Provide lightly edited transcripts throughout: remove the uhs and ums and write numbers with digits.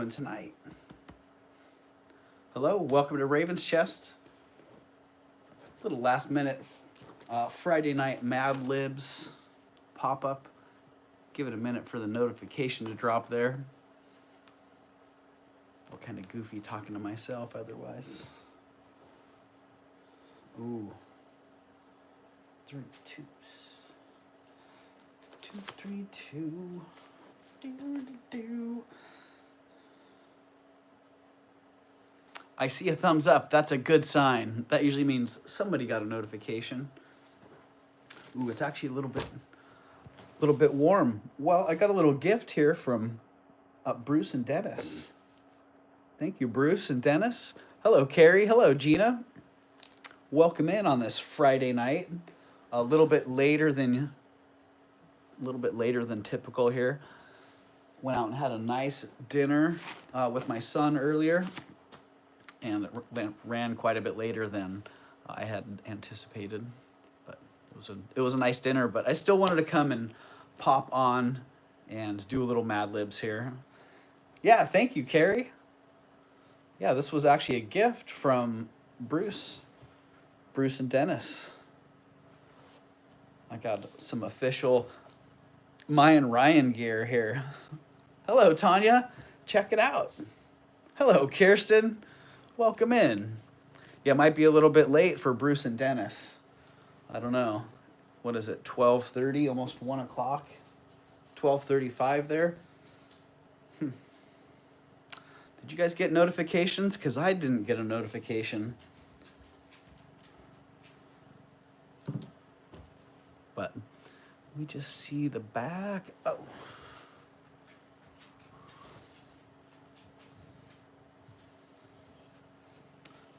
doing tonight? Hello, welcome to Raven's Chest. Little last minute Friday night Mad Libs pop-up. Give it a minute for the notification to drop there. I'm kind of goofy talking to myself otherwise. Ooh. 3 2s. 2 3 2. Do. I see a thumbs up. That's a good sign. That usually means somebody got a notification. Ooh, it's actually a little bit warm. Well, I got a little gift here from Bruce and Dennis. Thank you, Bruce and Dennis. Hello, Carrie. Hello, Gina. Welcome in on this Friday night. A little bit later than typical here. Went out and had a nice dinner with my son earlier, and it ran quite a bit later than I had anticipated. But it was a nice dinner. But I still wanted to come and pop on and do a little Mad Libs here. Yeah, thank you, Carrie. Yeah, this was actually a gift from Bruce and Dennis. I got some official Mayan Ryan gear here. Hello, Tanya. Check it out. Hello, Kirsten. Welcome in. Yeah, it might be a little bit late for Bruce and Dennis. I don't know. What is it, 12:30, almost 1 o'clock? 12:35 there. Did you guys get notifications? Because I didn't get a notification. But we just see the back. Oh.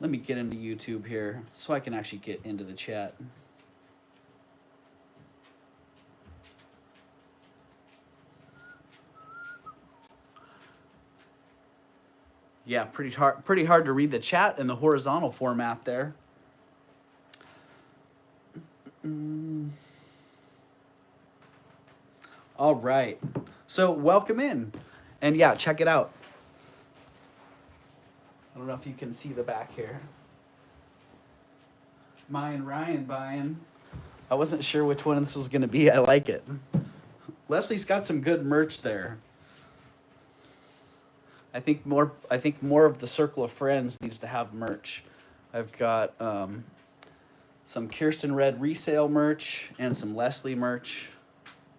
Let me get into YouTube here so I can actually get into the chat. Yeah, pretty hard to read the chat in the horizontal format there. All right. So welcome in. And yeah, check it out. I don't know if you can see the back here. Mayan Ryan buying. I wasn't sure which one this was going to be. I like it. Leslie's got some good merch there. I think more of the circle of friends needs to have merch. I've got some Kirsten Red resale merch and some Leslie merch.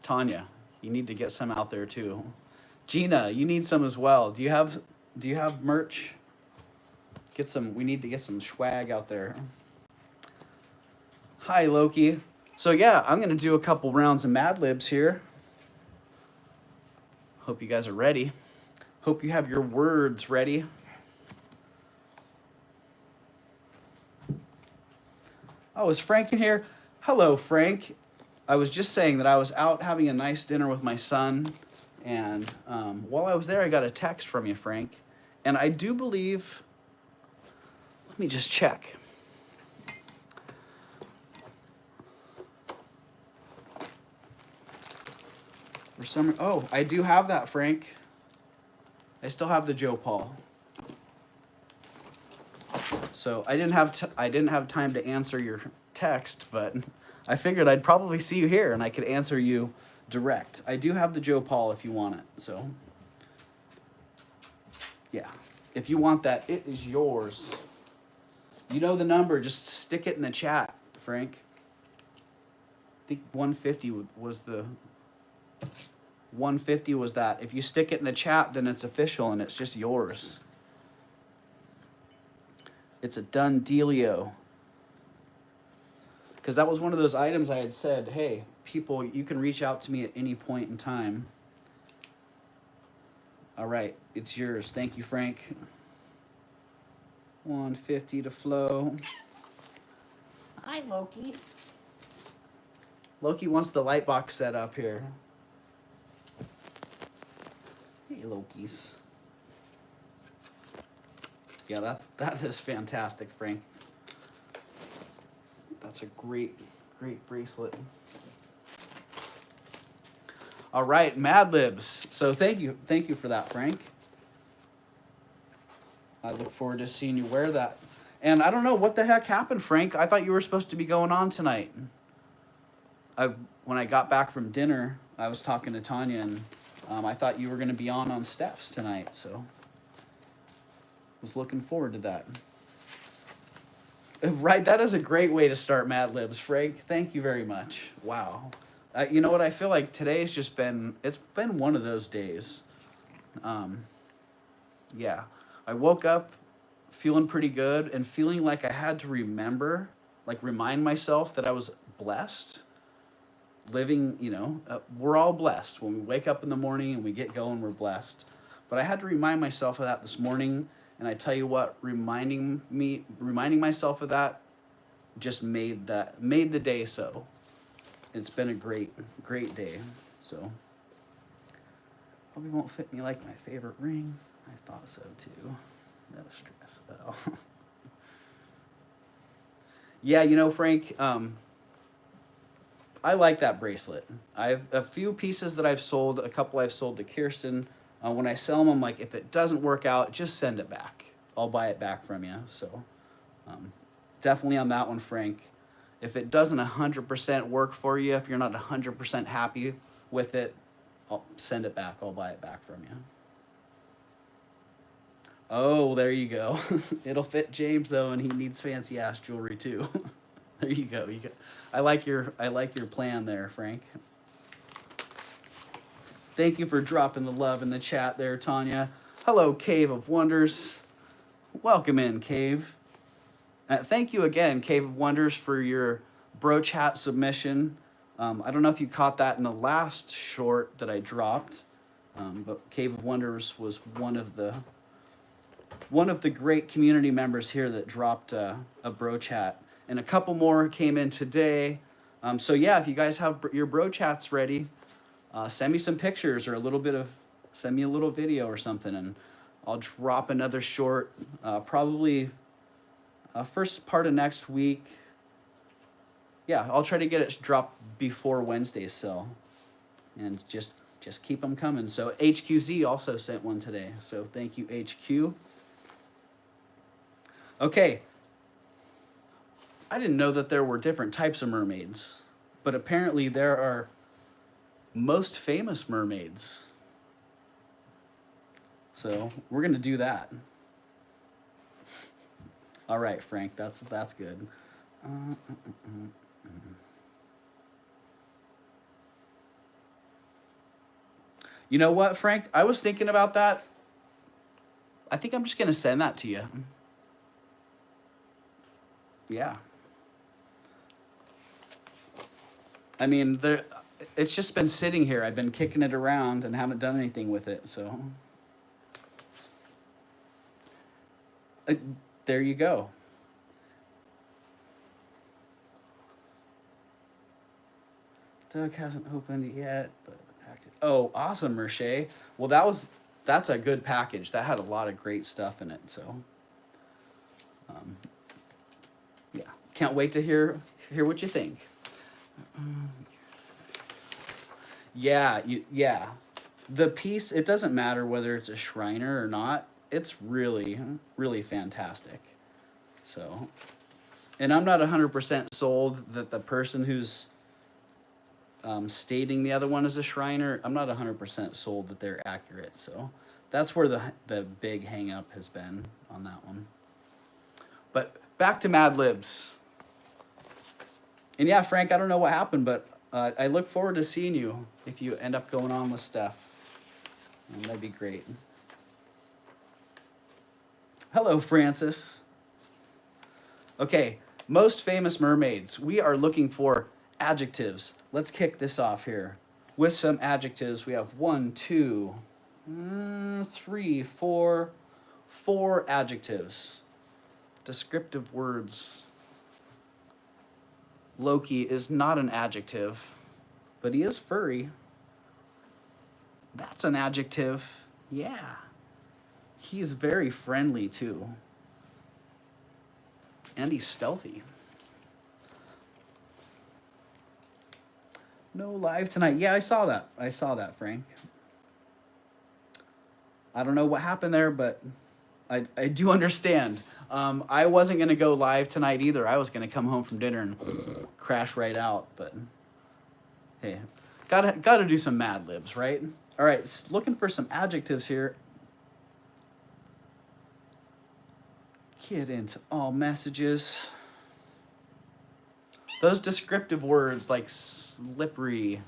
Tanya, you need to get some out there too. Gina, you need some as well. Do you have merch? Get some. We need to get some swag out there. Hi, Loki. So yeah, I'm gonna do a couple rounds of Mad Libs here. Hope you guys are ready. Hope you have your words ready. Oh, is Frank in here? Hello, Frank. I was just saying that I was out having a nice dinner with my son, and while I was there, I got a text from you, Frank. And I do believe, let me just check. For some, oh, I do have that, Frank. I still have the Joe Paul. So I didn't have time to answer your text, but I figured I'd probably see you here and I could answer you direct. I do have the Joe Paul if you want it. So yeah, if you want that, it is yours. You know the number, just stick it in the chat, Frank. I think 150 was the 150 was that. If you stick it in the chat, then it's official and it's just yours. It's a done dealio. Because that was one of those items I had said, hey, people, you can reach out to me at any point in time. All right, it's yours. Thank you, Frank. 150 to Flo. Hi, Loki. Loki wants the light box set up here. Hey, Lokis. Yeah, that is fantastic, Frank. That's a great bracelet. All right, Mad Libs. So thank you for that, Frank. I look forward to seeing you wear that. And I don't know what the heck happened, Frank. I thought you were supposed to be going on tonight. When I got back from dinner, I was talking to Tanya, and I thought you were going to be on Steph's tonight, so was looking forward to that. Right, that is a great way to start Mad Libs, Frank. Thank you very much. Wow. You know what? I feel like today's just been, it's been one of those days. Yeah. I woke up feeling pretty good and feeling like I had to remind myself that I was blessed. Living, we're all blessed. When we wake up in the morning and we get going, we're blessed. But I had to remind myself of that this morning. And I tell you what, reminding myself of that just made the day so. It's been a great day. So probably won't fit me like my favorite ring. I thought so too. No stress though. Yeah, Frank, I like that bracelet. I have a few pieces that I've sold, a couple I've sold to Kirsten. When I sell them, I'm like, if it doesn't work out, just send it back. I'll buy it back from you. So definitely on that one, Frank. If it doesn't 100% work for you, if you're not 100% happy with it, I'll send it back. I'll buy it back from you. Oh, there you go. It'll fit James though, and he needs fancy ass jewelry too. There you go. I like your plan there, Frank. Thank you for dropping the love in the chat there, Tanya. Hello, Cave of Wonders. Welcome in, Cave. Thank you again, Cave of Wonders, for your brooch hat submission. I don't know if you caught that in the last short that I dropped, but Cave of Wonders was one of the great community members here that dropped a brooch hat. And a couple more came in today. So yeah, if you guys have your brooch hats ready, send me some pictures or send me a little video or something, and I'll drop another short, probably first part of next week. Yeah, I'll try to get it dropped before Wednesday's sale, and just keep them coming. So HQZ also sent one today, so thank you, HQ. Okay. I didn't know that there were different types of mermaids, but apparently there are most famous mermaids. So we're gonna do that. All right, Frank, that's good. You know what, Frank? I was thinking about that. I think I'm just gonna send that to you. Yeah. I mean, it's just been sitting here. I've been kicking it around and haven't done anything with it, so. There you go. Doug hasn't opened yet, but the package. Oh, awesome, Merche. Well, that's a good package. That had a lot of great stuff in it, so. Yeah, can't wait to hear what you think. Yeah, the piece, it doesn't matter whether it's a Shriner or not. It's really, really fantastic. So, and I'm not 100% sold that the person who's stating the other one is a Shriner, I'm not 100% sold that they're accurate. So that's where the big hang up has been on that one. But back to Mad Libs. And yeah, Frank, I don't know what happened, but I look forward to seeing you if you end up going on with Steph. And that'd be great. Hello, Francis. Okay, most famous mermaids. We are looking for adjectives. Let's kick this off here with some adjectives. We have 1, 2, 3, 4 adjectives. Descriptive words. Loki is not an adjective, but he is furry. That's an adjective. Yeah. He's very friendly too. And he's stealthy. No live tonight. Yeah, I saw that, Frank. I don't know what happened there, but I do understand. I wasn't going to go live tonight either. I was going to come home from dinner and crash right out. But hey, gotta do some Mad Libs, right? All right, looking for some adjectives here. Get into all messages. Those descriptive words like slippery,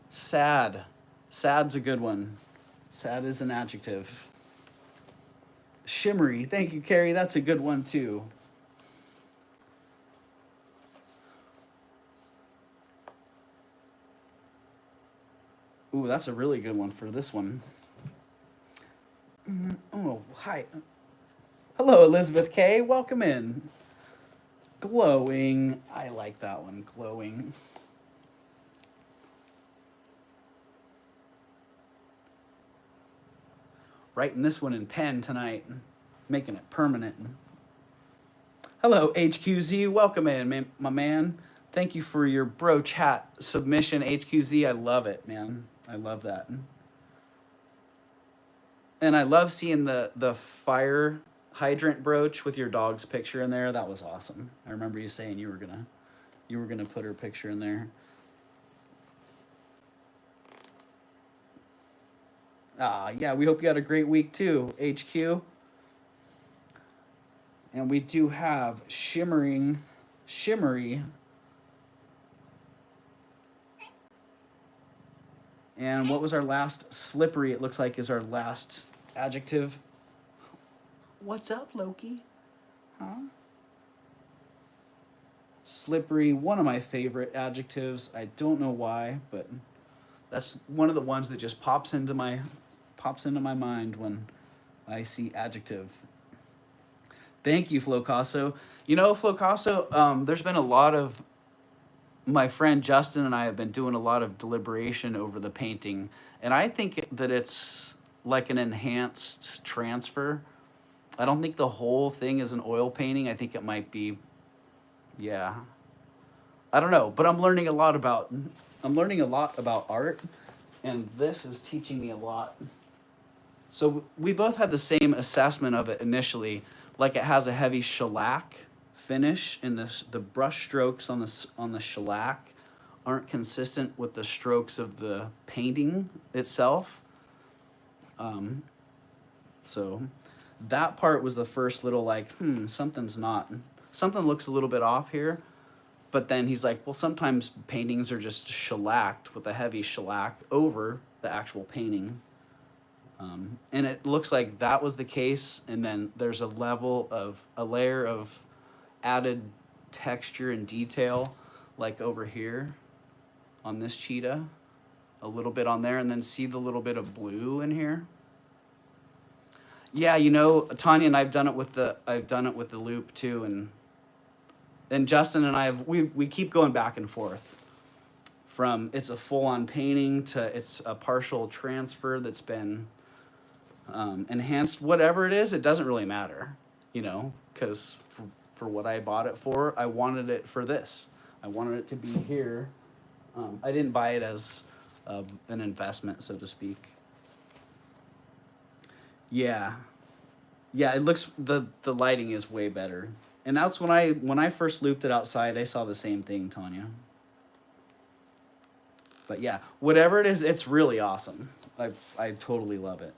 sad. Sad's a good one. Sad is an adjective. Shimmery. Thank you, Carrie. That's a good one, too. Ooh, that's a really good one for this one. Oh, hi. Hello, Elizabeth K. Welcome in. Glowing. I like that one. Glowing. Writing this one in pen tonight. Making it permanent. Hello, HQZ. Welcome in, my man. Thank you for your bro chat submission, HQZ. I love it, man. I love that. And I love seeing the fire hydrant brooch with your dog's picture in there. That was awesome. I remember you saying you were gonna put her picture in there. Yeah, we hope you had a great week too, HQ. And we do have shimmery. And what was our last? Slippery, it looks like, is our last adjective. What's up, Loki? Huh? Slippery, one of my favorite adjectives. I don't know why, but that's one of the ones that just pops into my mind when I see adjective. Thank you, Flocasso. You know, Flocasso, there's been a lot of, my friend Justin and I have been doing a lot of deliberation over the painting, and I think that it's like an enhanced transfer. I don't think the whole thing is an oil painting. I think it might be, yeah. I don't know, but I'm learning a lot about art, and this is teaching me a lot. So we both had the same assessment of it initially, like it has a heavy shellac finish, and the brush strokes on the shellac aren't consistent with the strokes of the painting itself. So that part was the first little like, something looks a little bit off here. But then he's like, well, sometimes paintings are just shellacked with a heavy shellac over the actual painting. And it looks like that was the case. And then there's a layer of added texture and detail, like over here on this cheetah, a little bit on there, and then see the little bit of blue in here. Yeah, you know, Tanya and I've done it with the loop too, and Justin and I we keep going back and forth from it's a full-on painting to it's a partial transfer that's been enhanced. Whatever it is, it doesn't really matter, you know, because for what I bought it for, I wanted it for this. I wanted it to be here. I didn't buy it as an investment, so to speak. Yeah, it looks, the lighting is way better, and that's when I first looped it outside. I saw the same thing, Tanya. But yeah, whatever it is, it's really awesome. I totally love it.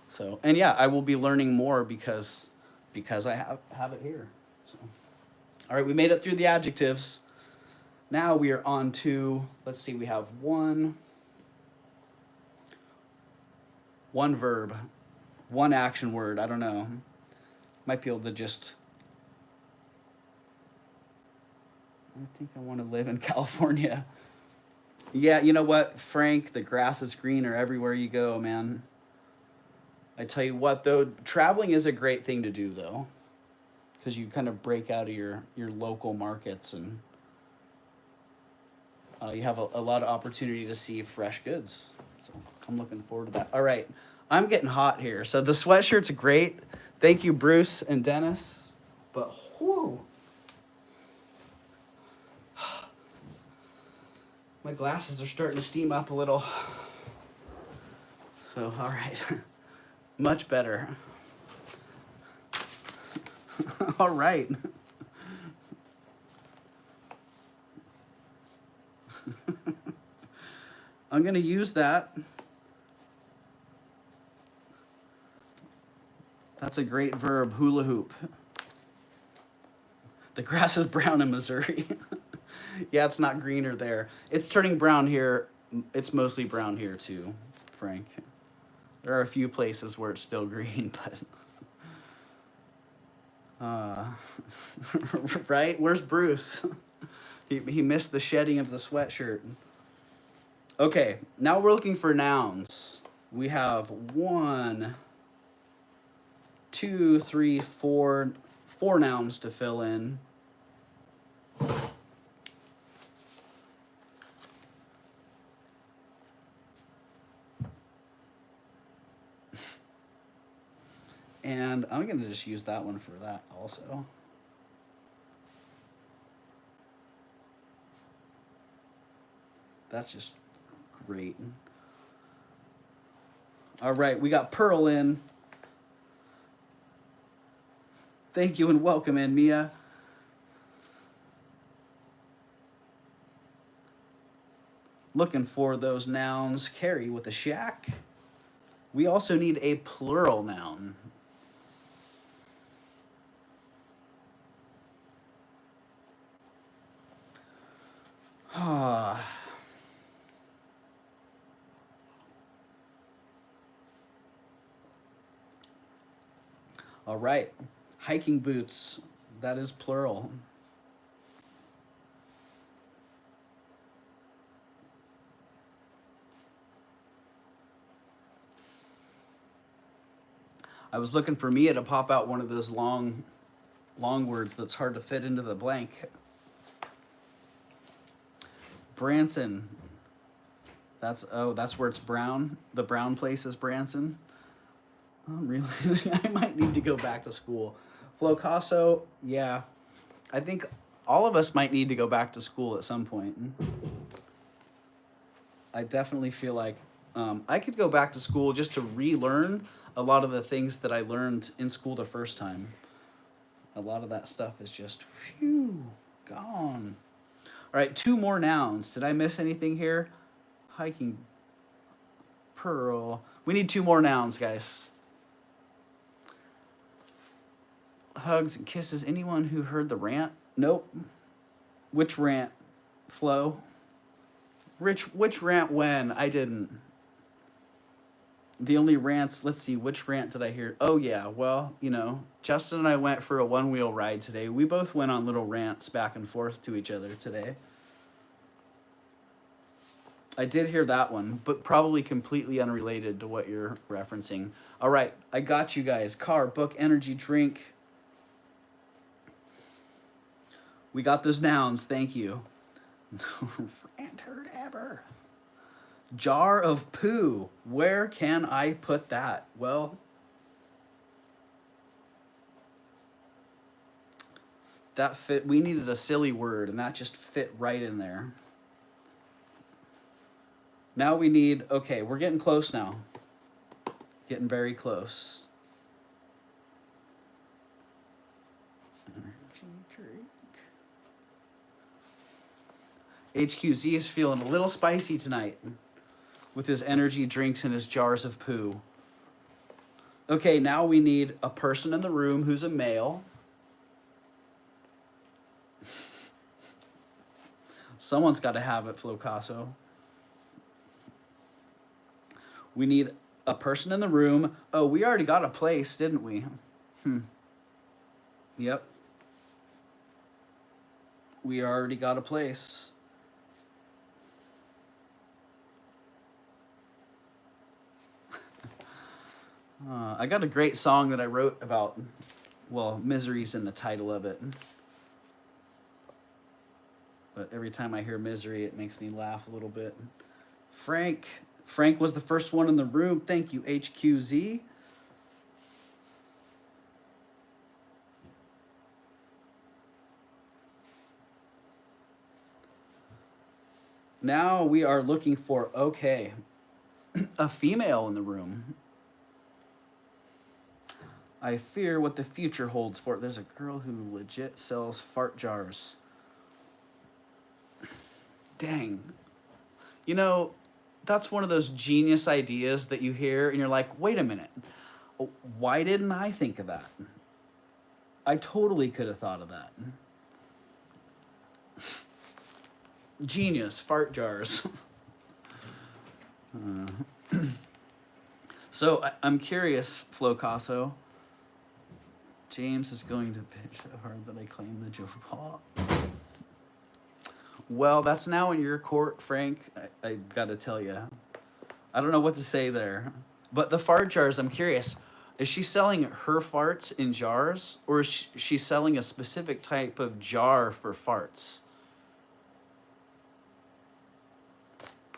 So, and yeah, I will be learning more because I have it here. So, all right, we made it through the adjectives. Now we are on to, let's see, we have one verb, one action word. I don't know. Might be able to just, I think I want to live in California. Yeah, you know what, Frank? The grass is greener everywhere you go, man. I tell you what, though, traveling is a great thing to do, though, because you kind of break out of your local markets, and you have a lot of opportunity to see fresh goods. So I'm looking forward to that. All right, I'm getting hot here. So the sweatshirt's great. Thank you, Bruce and Dennis. But whoo, my glasses are starting to steam up a little. So, all right. Much better. All right. I'm going to use that. That's a great verb, hula hoop. The grass is brown in Missouri. Yeah, it's not greener there. It's turning brown here. It's mostly brown here too, Frank. There are a few places where it's still green, but right? Where's Bruce? He missed the shedding of the sweatshirt. Okay, now we're looking for nouns. We have 1, 2, 3, 4 nouns to fill in. And I'm going to just use that one for that also. That's just great. All right, we got Pearl in. Thank you and welcome in, Mia. Looking for those nouns. Carrie with a shack. We also need a plural noun. All right, hiking boots, that is plural. I was looking for Mia to pop out one of those long words that's hard to fit into the blank. Branson. That's where it's brown. The brown place is Branson. Oh, really? I might need to go back to school. Flocasso, yeah. I think all of us might need to go back to school at some point. I definitely feel like I could go back to school just to relearn a lot of the things that I learned in school the first time. A lot of that stuff is just, phew, gone. All right, 2 more nouns. Did I miss anything here? Hiking, Pearl. We need 2 more nouns, guys. Hugs and kisses. Anyone who heard the rant? Nope. Which rant? Flo? Which rant when? I didn't. The only rants, let's see, which rant did I hear? Oh yeah, well, you know, Justin and I went for a one-wheel ride today. We both went on little rants back and forth to each other today. I did hear that one, but probably completely unrelated to what you're referencing. All right, I got you guys. Car, book, energy, drink. We got those nouns, thank you. Rant heard ever. Jar of poo. Where can I put that? Well, that fit. We needed a silly word, and that just fit right in there. Now we need, okay, we're getting close now. Getting very close. HQZ is feeling a little spicy tonight with his energy drinks and his jars of poo. Okay, now we need a person in the room who's a male. Someone's got to have it, Flocasso. We need a person in the room. Oh, we already got a place, didn't we? Yep. We already got a place. I got a great song that I wrote about, well, misery's in the title of it. But every time I hear misery, it makes me laugh a little bit. Frank was the first one in the room. Thank you, HQZ. Now we are looking for okay. a female in the room. I fear what the future holds for it. There's a girl who legit sells fart jars. Dang. You know, that's one of those genius ideas that you hear and you're like, wait a minute. Why didn't I think of that? I totally could have thought of that. Genius, fart jars. So I'm curious, Flocasso. James is going to pitch so hard that I claim the Joe Paw. Well, that's now in your court, Frank. I gotta tell you. I don't know what to say there. But the fart jars, I'm curious. Is she selling her farts in jars, or is she selling a specific type of jar for farts?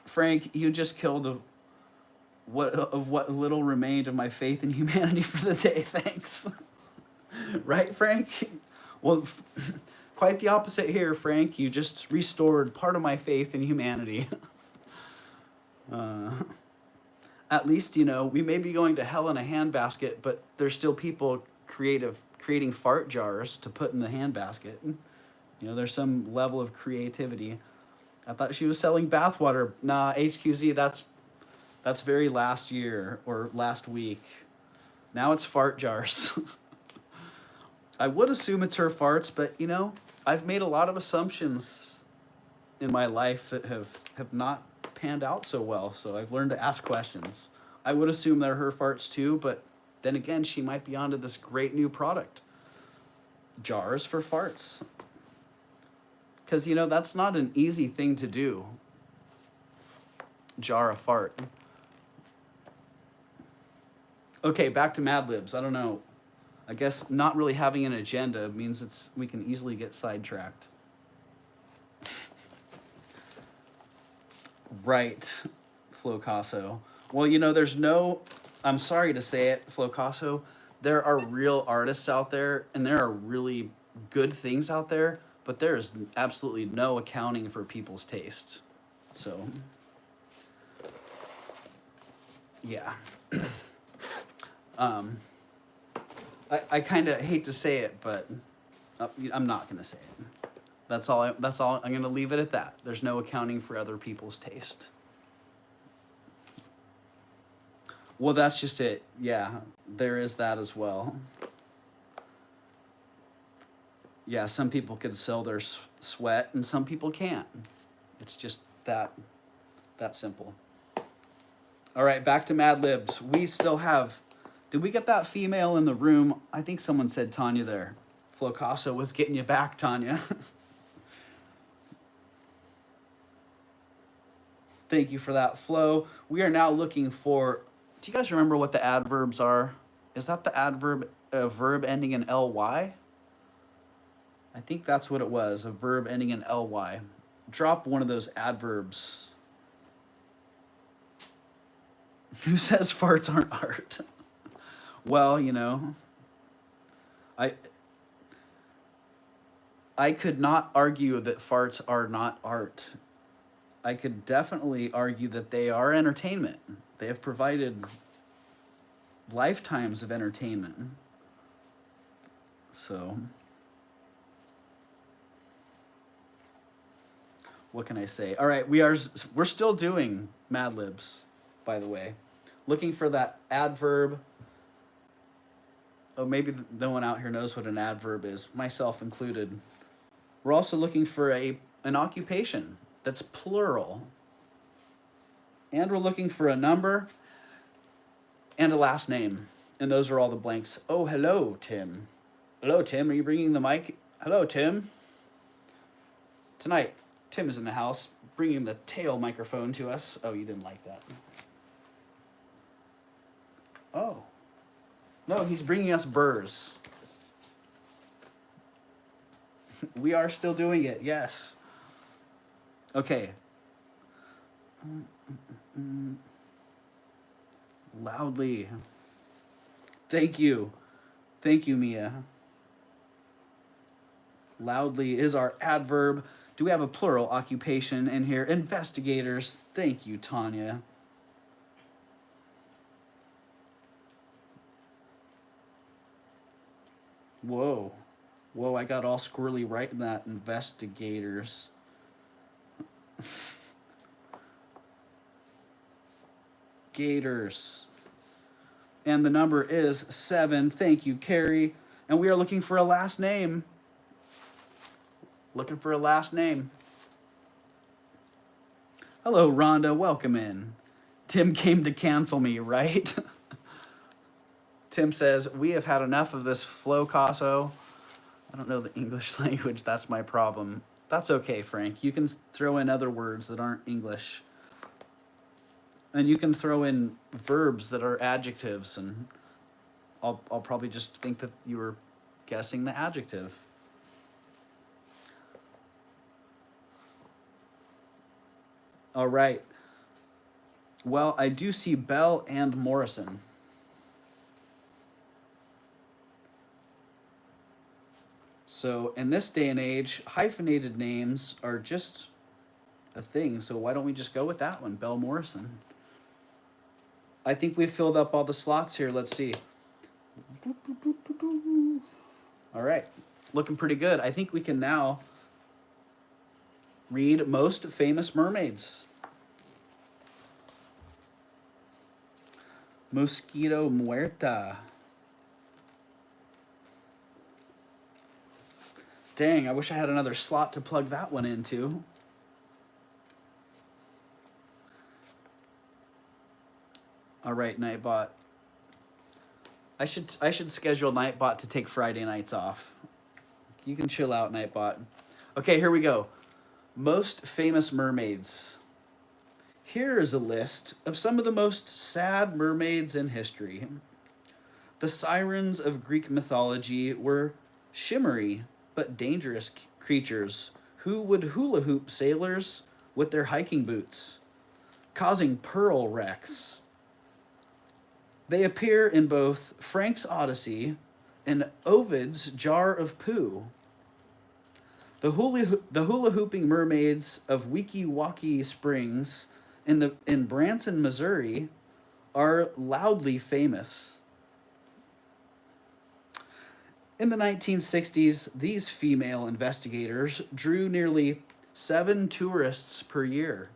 Frank, you just killed what little remained of my faith in humanity for the day. Thanks. Right, Frank? Well, quite the opposite here, Frank. You just restored part of my faith in humanity. At least, you know, we may be going to hell in a handbasket, but there's still people creating fart jars to put in the handbasket. You know, there's some level of creativity. I thought she was selling bathwater. Nah, HQZ, that's very last year or last week. Now it's fart jars. I would assume it's her farts, but you know, I've made a lot of assumptions in my life that have not panned out so well, so I've learned to ask questions. I would assume they're her farts too, but then again, she might be onto this great new product. Jars for farts. Because, you know, that's not an easy thing to do. Jar a fart. Okay, back to Mad Libs. I don't know. I guess not really having an agenda means we can easily get sidetracked. Right, Flocasso. Well, you know, I'm sorry to say it, Flocasso, there are real artists out there, and there are really good things out there, but there is absolutely no accounting for people's taste. So, yeah. I kind of hate to say it, but I'm not going to say it. That's all. I'm going to leave it at that. There's no accounting for other people's taste. Well, that's just it. Yeah, there is that as well. Yeah, some people could sell their sweat and some people can't. It's just that simple. All right, back to Mad Libs. We still have... Did we get that female in the room? I think someone said Tanya there. Flocasso was getting you back, Tanya. Thank you for that, Flo. We are now looking for... Do you guys remember what the adverbs are? Is that the adverb, a verb ending in ly? I think that's what it was, a verb ending in ly. Drop one of those adverbs. Who says farts aren't art? Well, you know, I could not argue that farts are not art. I could definitely argue that they are entertainment. They have provided lifetimes of entertainment. So, what can I say? All right, we're still doing Mad Libs, by the way. Looking for that adverb. Oh, maybe no one out here knows what an adverb is, myself included. We're also looking for an occupation that's plural. And we're looking for a number and a last name. And those are all the blanks. Oh, hello, Tim. Hello, Tim. Are you bringing the mic? Hello, Tim. Tonight, Tim is in the house bringing the tail microphone to us. Oh, you didn't like that. Oh. No, he's bringing us burrs. We are still doing it, yes. Okay. Loudly. Thank you. Thank you, Mia. Loudly is our adverb. Do we have a plural occupation in here? Investigators. Thank you, Tanya. Whoa. Whoa, I got all squirrely right in that. Investigators. Gators. And the number is 7. Thank you, Carrie. And we are looking for a last name. Looking for a last name. Hello, Rhonda. Welcome in. Tim came to cancel me, right? Tim says, we have had enough of this Flocaso. I don't know the English language. That's my problem. That's okay, Frank. You can throw in other words that aren't English. And you can throw in verbs that are adjectives, and I'll probably just think that you were guessing the adjective. All right. Well, I do see Bell and Morrison. So in this day and age, hyphenated names are just a thing. So why don't we just go with that one, Bell Morrison? I think we've filled up all the slots here. Let's see. All right. Looking pretty good. I think we can now read most famous mermaids. Mosquito Muerta. Dang, I wish I had another slot to plug that one into. All right, Nightbot. I should schedule Nightbot to take Friday nights off. You can chill out, Nightbot. Okay, here we go. Most famous mermaids. Here is a list of some of the most sad mermaids in history. The sirens of Greek mythology were shimmery but dangerous creatures who would hula hoop sailors with their hiking boots, causing pearl wrecks. They appear in both Frank's Odyssey and Ovid's Jar of Pooh. The hula hooping mermaids of Weeki Wachee Springs in Branson, Missouri, are loudly famous. In the 1960s, these female investigators drew nearly 7 tourists per year.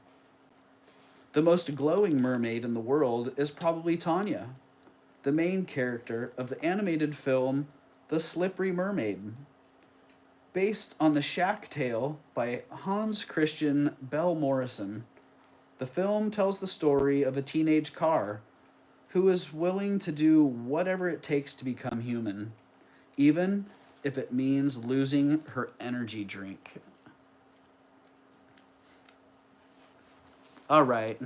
The most glowing mermaid in the world is probably Tanya, the main character of the animated film The Slippery Mermaid. Based on the Shack Tale by Hans Christian Bell Morrison, the film tells the story of a teenage car who is willing to do whatever it takes to become human, even if it means losing her energy drink. All right.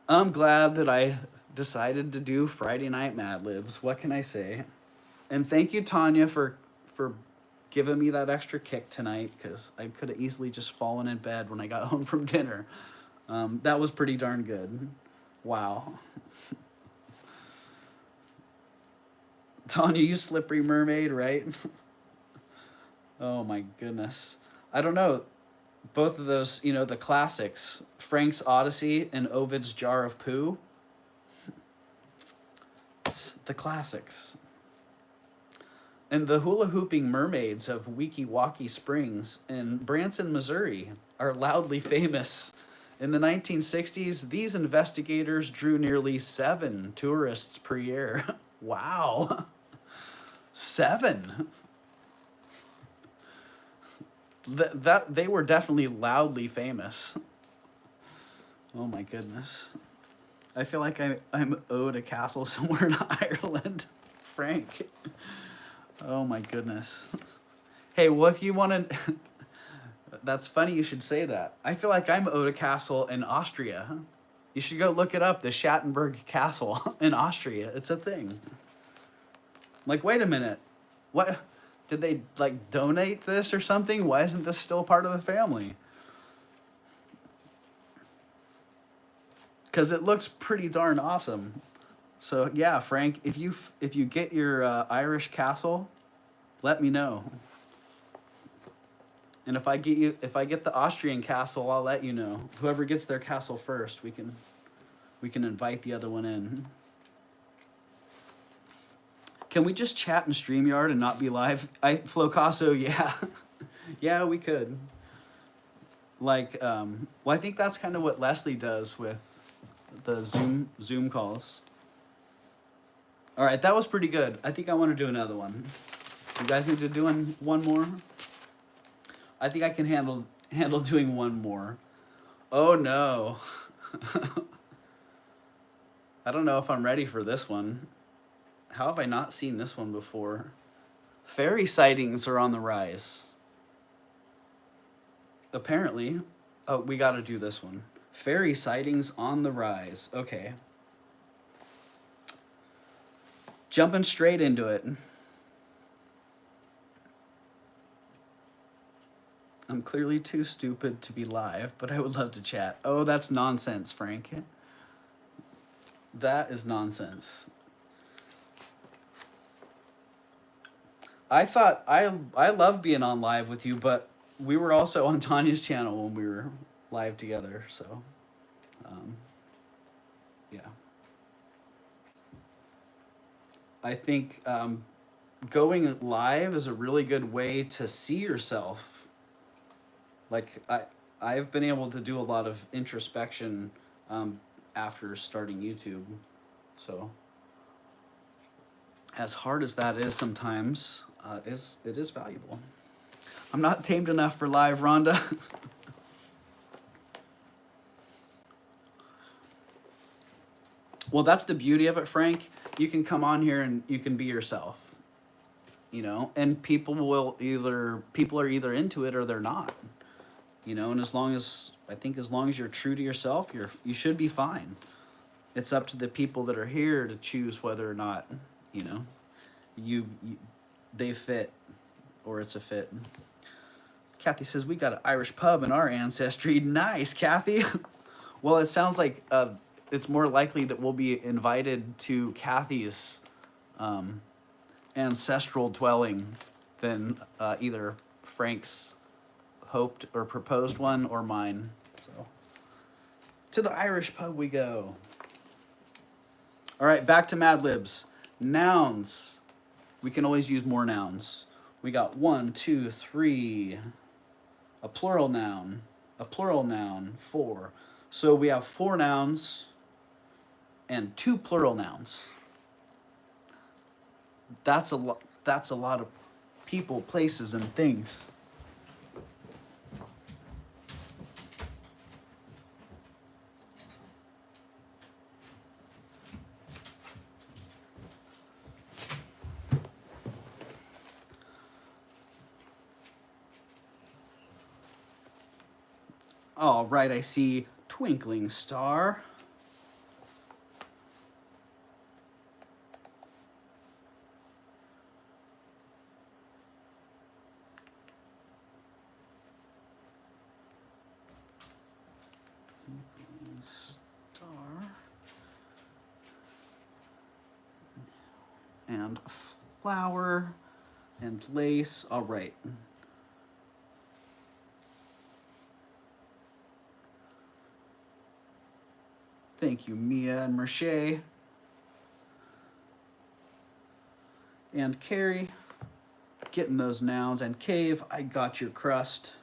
I'm glad that I decided to do Friday Night Mad Libs. What can I say? And thank you, Tanya, for giving me that extra kick tonight, because I could have easily just fallen in bed when I got home from dinner. That was pretty darn good. Wow. Tanya, you slippery mermaid, right? Oh my goodness. I don't know. Both of those, you know, the classics, Frank's Odyssey and Ovid's Jar of Pooh. The classics. And the hula hooping mermaids of Weeki Wachee Springs in Branson, Missouri are loudly famous. In the 1960s, these investigators drew nearly 7 tourists per year. Wow. 7. That they were definitely loudly famous. Oh my goodness. I feel like I'm owed a castle somewhere in Ireland. Frank. Oh my goodness. Hey, well, if you want to... That's funny you should say that. I feel like I'm owed a castle in Austria. You should go look it up, the Schattenberg Castle in Austria. It's a thing. Like, wait a minute. What? Did they, like, donate this or something? Why isn't this still part of the family? Because it looks pretty darn awesome. So, yeah, Frank, if you get your Irish castle, let me know. And if I get the Austrian castle, I'll let you know. Whoever gets their castle first, we can invite the other one in. Can we just chat in StreamYard and not be live? Flocaso, yeah. Yeah, we could. Like, well, I think that's kind of what Leslie does with the Zoom calls. All right, that was pretty good. I think I want to do another one. You guys need to do one more? I think I can handle doing one more. Oh no. I don't know if I'm ready for this one. How have I not seen this one before? Fairy sightings are on the rise. Apparently. Oh, we got to do this one. Fairy sightings on the rise. Okay. Jumping straight into it. I'm clearly too stupid to be live, but I would love to chat. Oh, that's nonsense, Frank. That is nonsense. I thought I love being on live with you, but we were also on Tanya's channel when we were live together, so yeah. I think going live is a really good way to see yourself. Like I've been able to do a lot of introspection after starting YouTube, so as hard as that is sometimes, it is valuable. I'm not tamed enough for live, Rhonda. Well, that's the beauty of it, Frank. You can come on here and you can be yourself, you know, and people are either into it or they're not, you know, and as long as you're true to yourself, you should be fine. It's up to the people that are here to choose whether or not, you know, they fit or it's a fit. Kathy says, we got an Irish pub in our ancestry. Nice, Kathy. Well, it sounds like it's more likely that we'll be invited to Kathy's ancestral dwelling than either Frank's hoped or proposed one or mine. So, to the Irish pub we go. All right, back to Mad Libs. Nouns. We can always use more nouns. We got 1, 2, 3. A plural noun. 4. So we have 4 nouns and 2 plural nouns. That's a lot. That's a lot of people, places, and things. All right, I see twinkling star. Twinkling star. And flower and lace. All right. Thank you, Mia and Merche. And Carrie, getting those nouns. And Cave, I got your crust.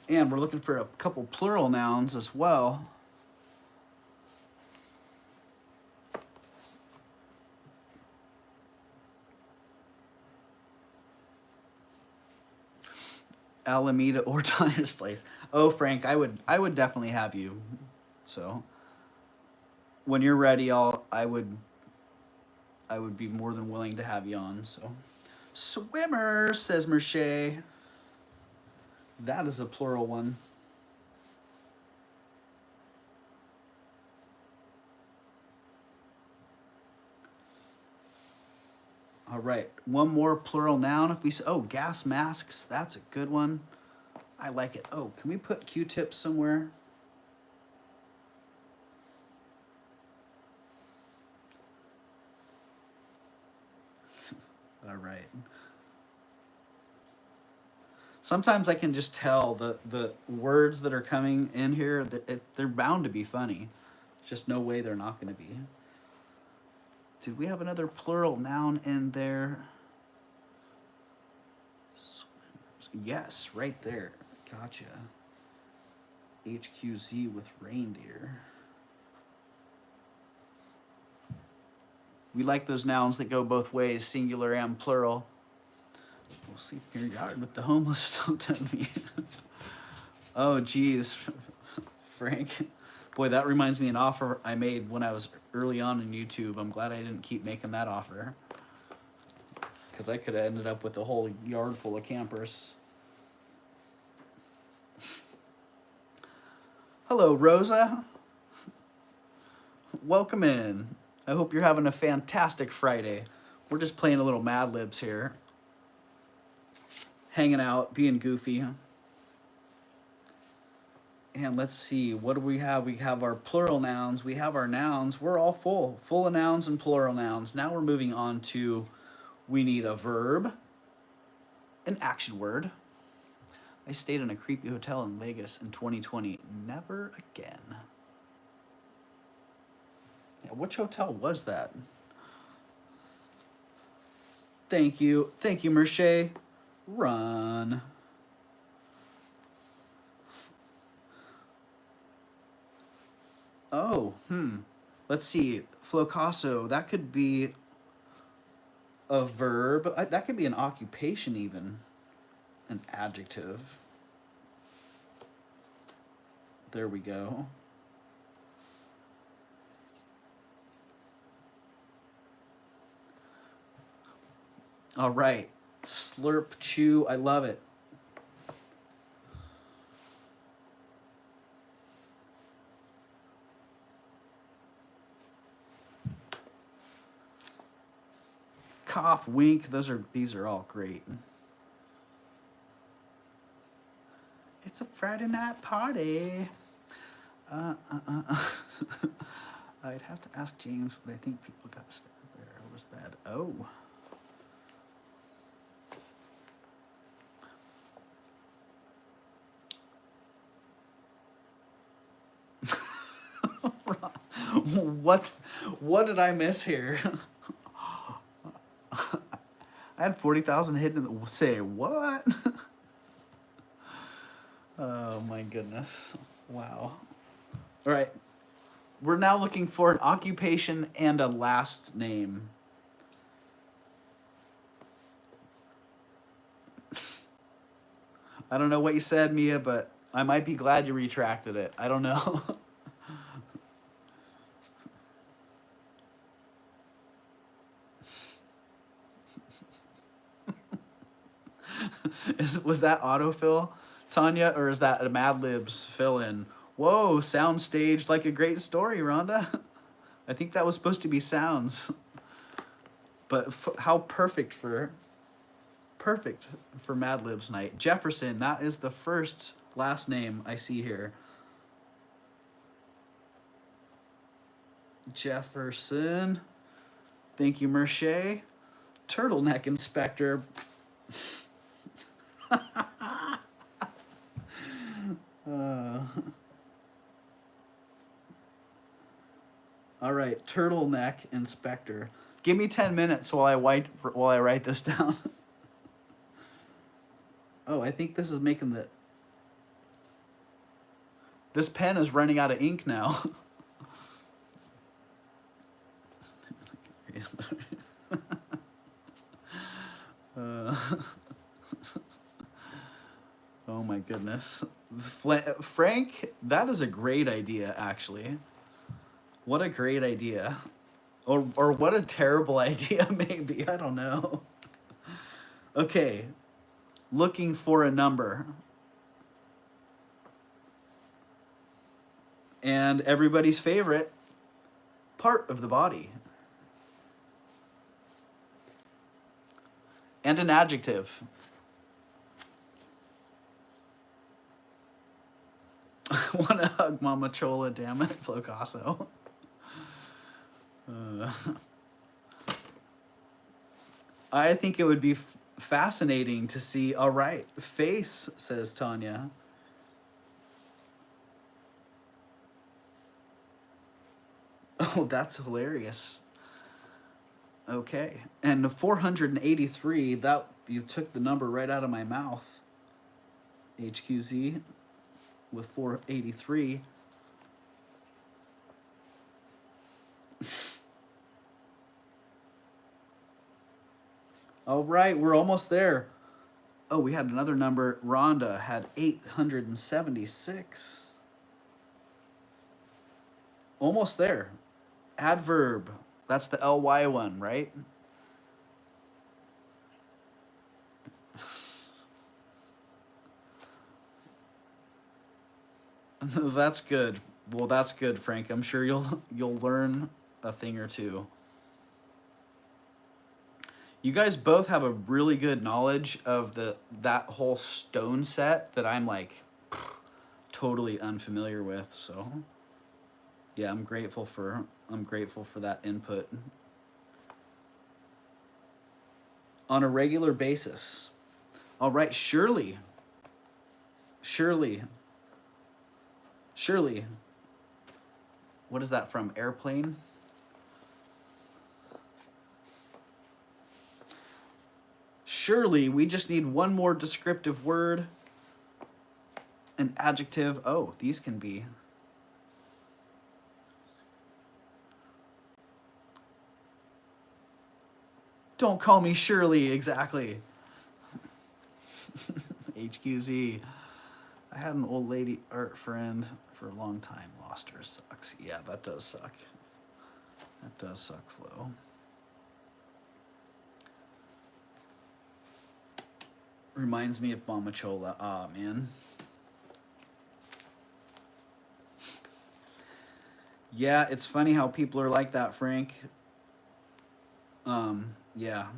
And we're looking for a couple plural nouns as well. Alameda or Tanya's place. Oh, Frank, I would definitely have you. So when you're ready, I would be more than willing to have you on. So swimmer, says Merche. That is a plural one. All right, one more plural noun. If we say, oh, gas masks, that's a good one. I like it. Oh, can we put Q-tips somewhere? All right. Sometimes I can just tell the words that are coming in here, that they're bound to be funny. Just no way they're not going to be. Did we have another plural noun in there? Yes, right there. Gotcha. HQZ with reindeer. We like those nouns that go both ways, singular and plural. We'll sleep in your yard with the homeless, don't tempt me. Oh, geez, Frank. Boy, that reminds me of an offer I made when I was early on in YouTube. I'm glad I didn't keep making that offer, because I could have ended up with a whole yard full of campers. Hello, Rosa. Welcome in. I hope you're having a fantastic Friday. We're just playing a little Mad Libs here. Hanging out, being goofy. And let's see, what do we have? We have our plural nouns. We have our nouns. We're all full of nouns and plural nouns. Now we're moving on to, we need a verb, an action word. I stayed in a creepy hotel in Vegas in 2020. Never again. Yeah, which hotel was that? Thank you, Merche. Run. Oh, let's see. Flocasso, that could be a verb. That could be an occupation even. An adjective. There we go. All right. Slurp, chew, I love it. Cough, wink, these are all great. It's a Friday night party. I'd have to ask James, but I think people got stabbed there. It was bad. Oh. What did I miss here? I had 40,000 hidden in the, say what? Oh my goodness. Wow. All right. We're now looking for an occupation and a last name. I don't know what you said, Mia, but I might be glad you retracted it. I don't know. Was that autofill, Tanya, or is that a Mad Libs fill-in? Whoa, sound staged like a great story, Rhonda. I think that was supposed to be sounds. But how perfect for Mad Libs night. Jefferson, that is the first last name I see here. Jefferson. Thank you, Merche. Turtleneck Inspector. All right, turtleneck inspector. Give me 10 minutes while I write this down. Oh, I think this is making this pen is running out of ink now. Oh my goodness. Frank, that is a great idea, actually. What a great idea. Or what a terrible idea, maybe. I don't know. Okay. Looking for a number. And everybody's favorite part of the body. And an adjective. I want to hug Mama Chola, damn it, Flocasso. I think it would be fascinating to see. All right, face, says Tanya. Oh, that's hilarious. Okay, and 483, that you took the number right out of my mouth. HQZ with 483. All right, we're almost there. Oh, we had another number. Rhonda had 876. Almost there. Adverb. That's the LY one, right? That's good. Well, that's good, Frank. I'm sure you'll learn a thing or two. You guys both have a really good knowledge of that whole stone set that I'm like totally unfamiliar with. So yeah, I'm grateful for that input on a regular basis. All right, Shirley. What is that from? Airplane? Surely we just need one more descriptive word. An adjective. Oh, these can be. Don't call me Shirley, exactly. HQZ. I had an old lady art friend for a long time. Lost her. Sucks. Yeah, that does suck. That does suck, Flo. Reminds me of Mama Chola. Ah, man. Yeah, it's funny how people are like that, Frank. Yeah.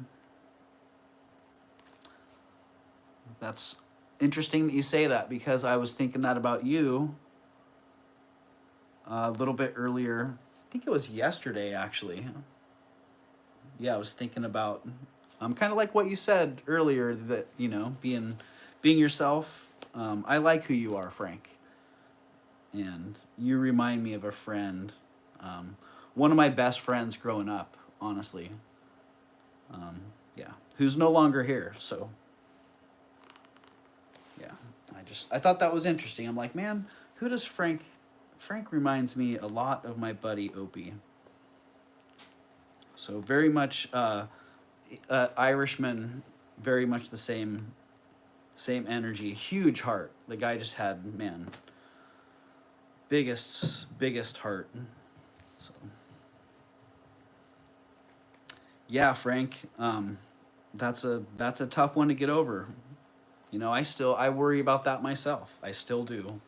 That's interesting that you say that, because I was thinking that about you a little bit earlier. I think it was yesterday, actually. Yeah, I was thinking about kind of like what you said earlier, that, you know, being yourself. I like who you are, Frank. And you remind me of a friend, one of my best friends growing up, honestly. Yeah, who's no longer here. So yeah, I thought that was interesting. I'm like, man, who does Frank reminds me a lot of my buddy Opie. So very much Irishman, very much the same energy, huge heart. The guy just had, man, biggest heart. So yeah, Frank, that's a tough one to get over. You know, I worry about that myself. I still do.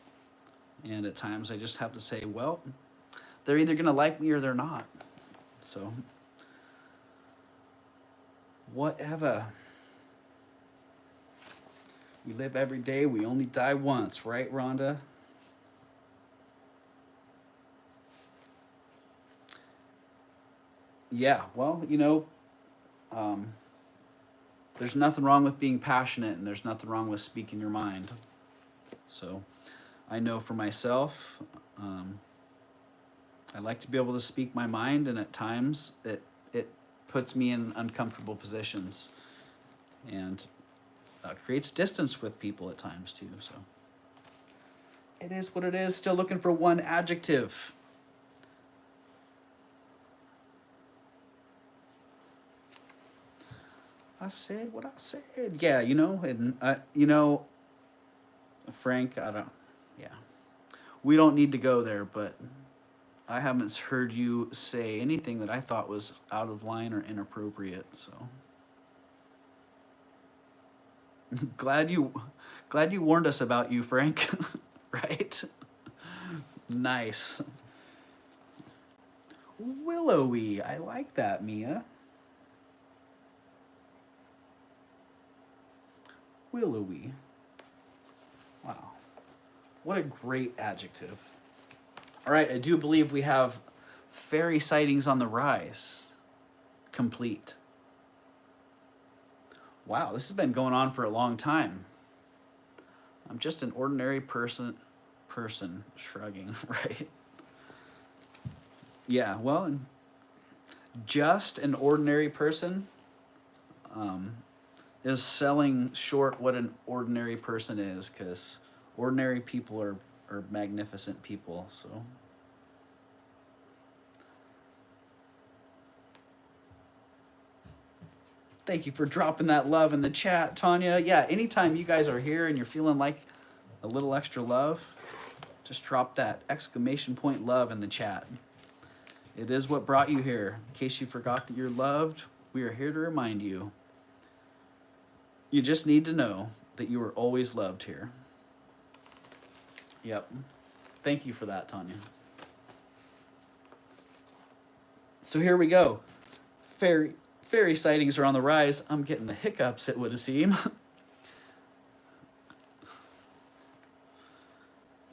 And at times I just have to say, well, they're either gonna like me or they're not. So whatever. We live every day, we only die once, right, Rhonda? Yeah, well, you know, there's nothing wrong with being passionate, and there's nothing wrong with speaking your mind. So I know for myself, I like to be able to speak my mind, and at times it puts me in uncomfortable positions, and creates distance with people at times too. So it is what it is. Still looking for one adjective. I said what I said. Yeah, you know, and you know, Frank, yeah, we don't need to go there, but I haven't heard you say anything that I thought was out of line or inappropriate. So glad you warned us about you, Frank. Right? Nice. Willowy. I like that, Mia. Willowy. Wow. What a great adjective. All right, I do believe we have fairy sightings on the rise. Complete. Wow, this has been going on for a long time. I'm just an ordinary person shrugging, right? Yeah, well, just an ordinary person is selling short what an ordinary person is, because ordinary people are magnificent people, so. Thank you for dropping that love in the chat, Tanya. Yeah, anytime you guys are here and you're feeling like a little extra love, just drop that exclamation point love in the chat. It is what brought you here. In case you forgot that you're loved, we are here to remind you. You just need to know that you are always loved here. Yep. Thank you for that, Tanya. So here we go. Fairy sightings are on the rise. I'm getting the hiccups, it would seem.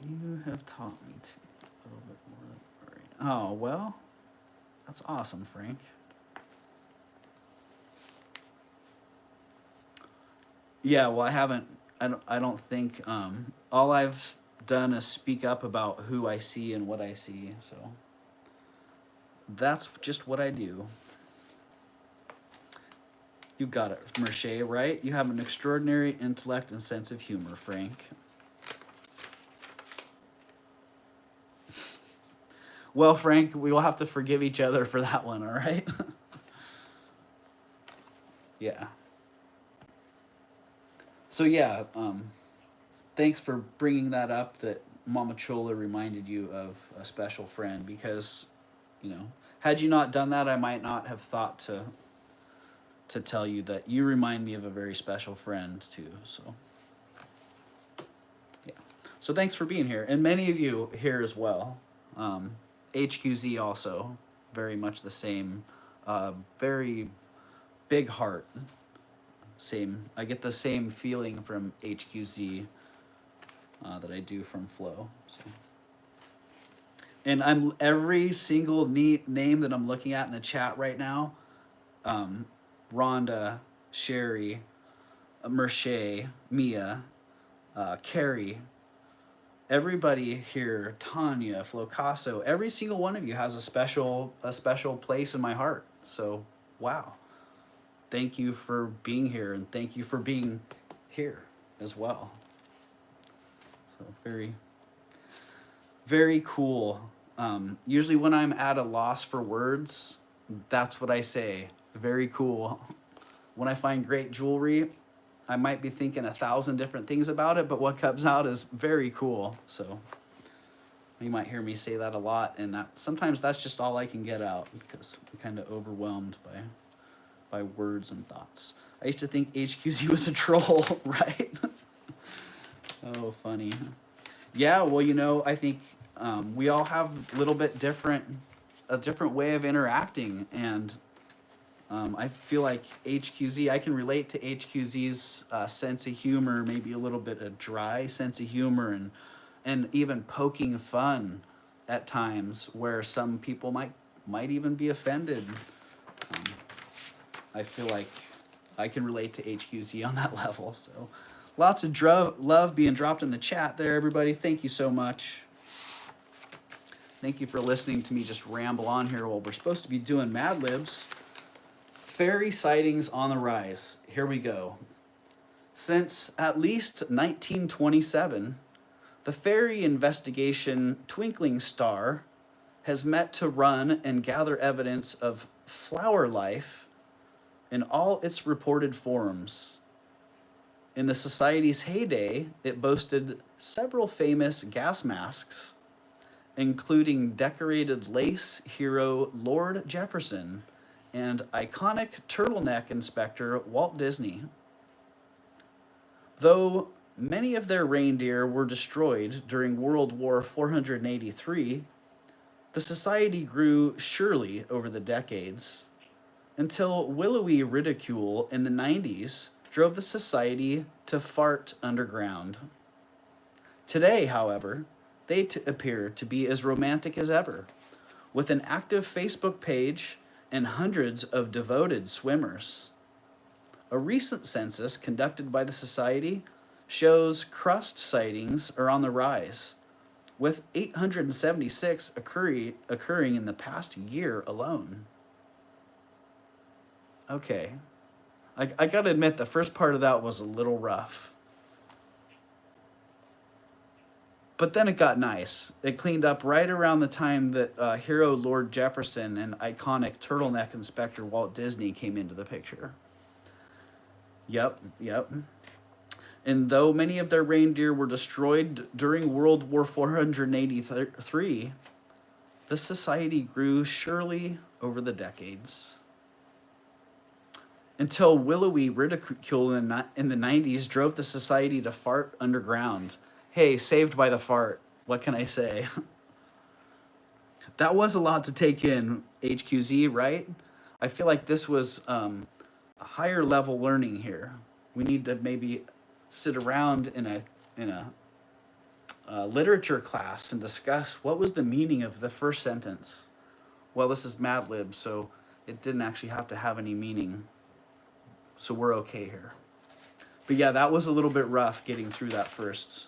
You have taught me to a little bit more than worry. Oh, well, that's awesome, Frank. Yeah, well, I don't think, all I've done is speak up about who I see and what I see, so that's just what I do. You got it, Merche, right? You have an extraordinary intellect and sense of humor, Frank. Well, Frank, we will have to forgive each other for that one, all right? Yeah. So yeah, thanks for bringing that up, that Mama Chola reminded you of a special friend, because, you know, had you not done that, I might not have thought to tell you that you remind me of a very special friend too. So yeah, so thanks for being here, and many of you here as well. HQZ also very much the same, very big heart. Same, I get the same feeling from HQZ that I do from Flo. So. And I'm every single name that I'm looking at in the chat right now, Rhonda, Sherry, Merche, Mia, Carrie, everybody here, Tanya, Flocasso, every single one of you has a special place in my heart. So, wow. Thank you for being here, and thank you for being here as well. So very, very cool. Usually when I'm at a loss for words, that's what I say. Very cool. When I find great jewelry, I might be thinking 1,000 different things about it, but what comes out is very cool. So you might hear me say that a lot, and that sometimes that's just all I can get out, because I'm kind of overwhelmed by words and thoughts. I used to think HQZ was a troll, right? Oh, funny. Yeah, well, you know, I think we all have a little bit a different way of interacting, and I feel like HQZ, I can relate to HQZ's sense of humor, maybe a little bit a dry sense of humor, and even poking fun at times, where some people might even be offended. I feel like I can relate to HQZ on that level. So lots of love being dropped in the chat there, everybody. Thank you so much. Thank you for listening to me just ramble on here while we're supposed to be doing Mad Libs. Fairy sightings on the rise. Here we go. Since at least 1927, the fairy investigation Twinkling Star has met to run and gather evidence of flower life in all its reported forms. In the Society's heyday, it boasted several famous gas masks, including decorated lace hero Lord Jefferson and iconic turtleneck inspector Walt Disney. Though many of their reindeer were destroyed during World War 483, the Society grew surely over the decades, until willowy ridicule in the 90s drove the Society to fart underground. Today, however, they appear to be as romantic as ever, with an active Facebook page and hundreds of devoted swimmers. A recent census conducted by the Society shows crust sightings are on the rise, with 876 occurring in the past year alone. Okay. I gotta admit, the first part of that was a little rough. But then it got nice. It cleaned up right around the time that hero Lord Jefferson and iconic turtleneck inspector Walt Disney came into the picture. Yep. And though many of their reindeer were destroyed during World War 483, the society grew surely over the decades. Until willowy ridicule in the 90s drove the society to fart underground. Hey, saved by the fart. What can I say? That was a lot to take in, HQZ, right? I feel like this was a higher level learning here. We need to maybe sit around in a literature class and discuss what was the meaning of the first sentence. Well, this is Mad Libs, so it didn't actually have to have any meaning. So we're okay here. But yeah, that was a little bit rough getting through that first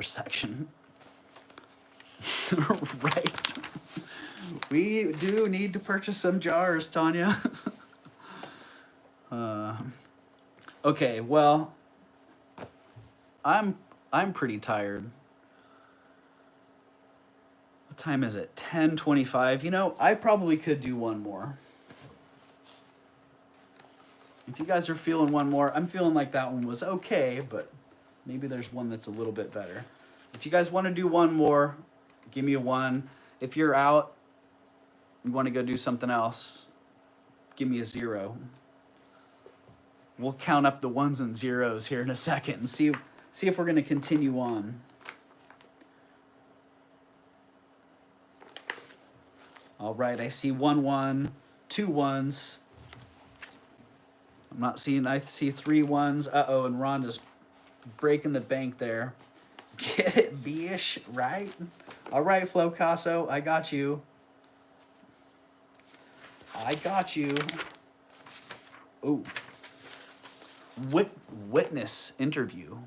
section. Right. We do need to purchase some jars, Tanya. Okay, well, I'm pretty tired. What time is it? 10:25. You know, I probably could do one more. If you guys are feeling one more, I'm feeling like that one was okay, but maybe there's one that's a little bit better. If you guys want to do one more, give me a 1. If you're out, you want to go do something else, give me a 0. We'll count up the 1s and 0s here in a second and see if we're going to continue on. All right, I see 1 1, 2 1s. I'm not seeing, I see 3 1s. Uh-oh, and Rhonda's breaking the bank there. Get it, bish, right? All right, Flo Casso, I got you. I got you. Ooh. Witness interview.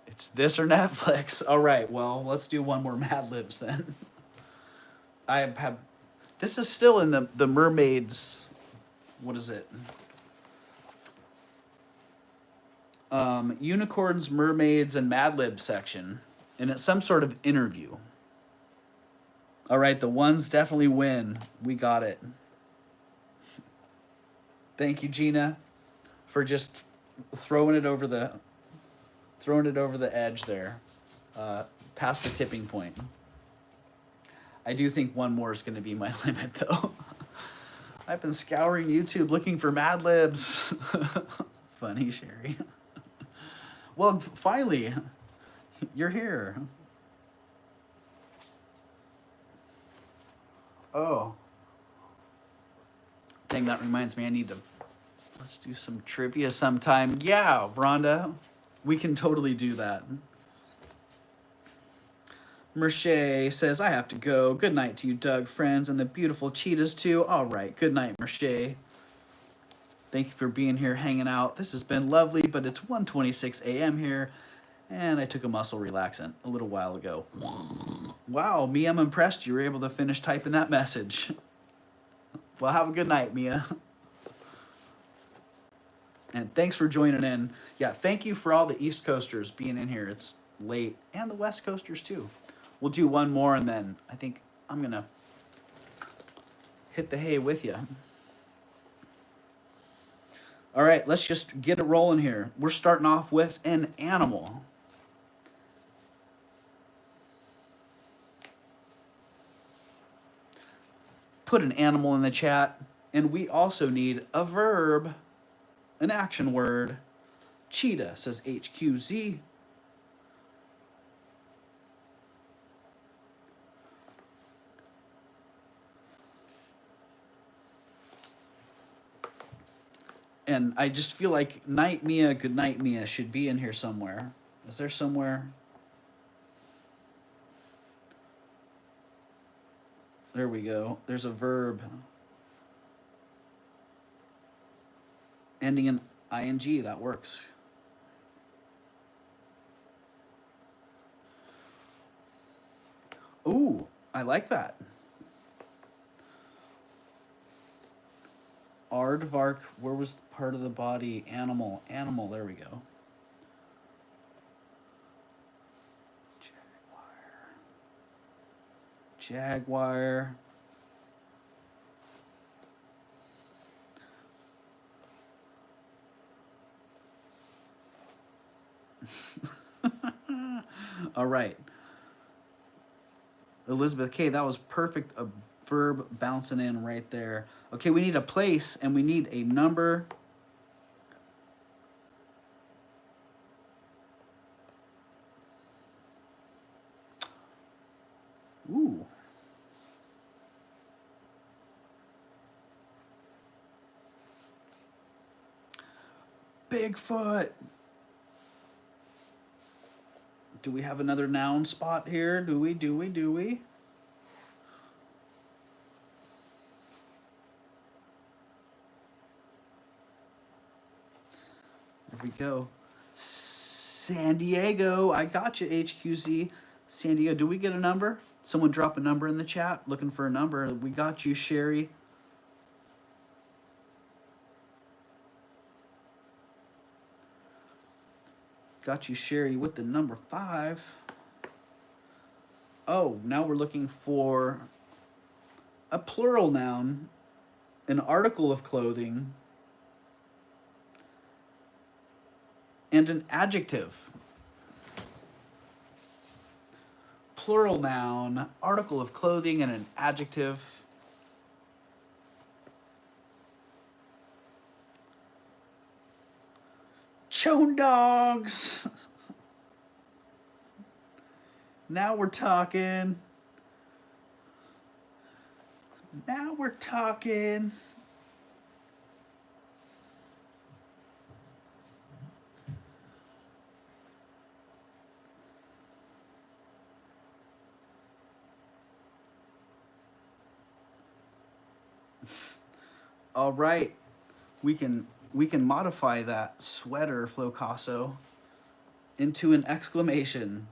It's this or Netflix. All right, well, let's do one more Mad Libs then. I have, this is still in the mermaids, what is it? Unicorns, mermaids, and Mad Libs section, and it's some sort of interview. All right, the 1s definitely win. We got it. Thank you, Gina, for just throwing it over the edge there, past the tipping point. I do think one more is going to be my limit, though. I've been scouring YouTube looking for Mad Libs. Funny, Sherry. Well, finally, you're here. Oh. Dang, that reminds me, let's do some trivia sometime. Yeah, Rhonda, we can totally do that. Merche says, I have to go. Good night to you, Doug, friends, and the beautiful cheetahs, too. All right, good night, Merche. Thank you for being here, hanging out. This has been lovely, but it's 1:26 a.m. here, and I took a muscle relaxant a little while ago. Wow, Mia, I'm impressed you were able to finish typing that message. Well, have a good night, Mia. And thanks for joining in. Yeah, thank you for all the East Coasters being in here. It's late, and the West Coasters, too. We'll do one more, and then I think I'm going to hit the hay with you. All right, let's just get it rolling here. We're starting off with an animal. Put an animal in the chat, and we also need a verb, an action word. Cheetah, says HQZ. And I just feel like night Mia, good night Mia should be in here somewhere. Is there somewhere? There we go. There's a verb. ending in ing. That works. Ooh, I like that. Aardvark, where was the part of the body? Animal, animal, there we go. Jaguar. All right. Elizabeth K, that was perfect. A verb bouncing in right there. Okay, we need a place and we need a number. Ooh. Bigfoot. Do we have another noun spot here? Do we? There we go. San Diego. I got you, HQZ. San Diego. Do we get a number? Someone drop a number in the chat. Looking for a number. We got you, Sherry. Got you, Sherry, with the number 5. Oh, now we're looking for a plural noun, an article of clothing, and an adjective. Plural noun, article of clothing, and an adjective. Chone dogs. Now we're talking. Now we're talking. All right. We can modify that sweater, Flocasso, into an exclamation.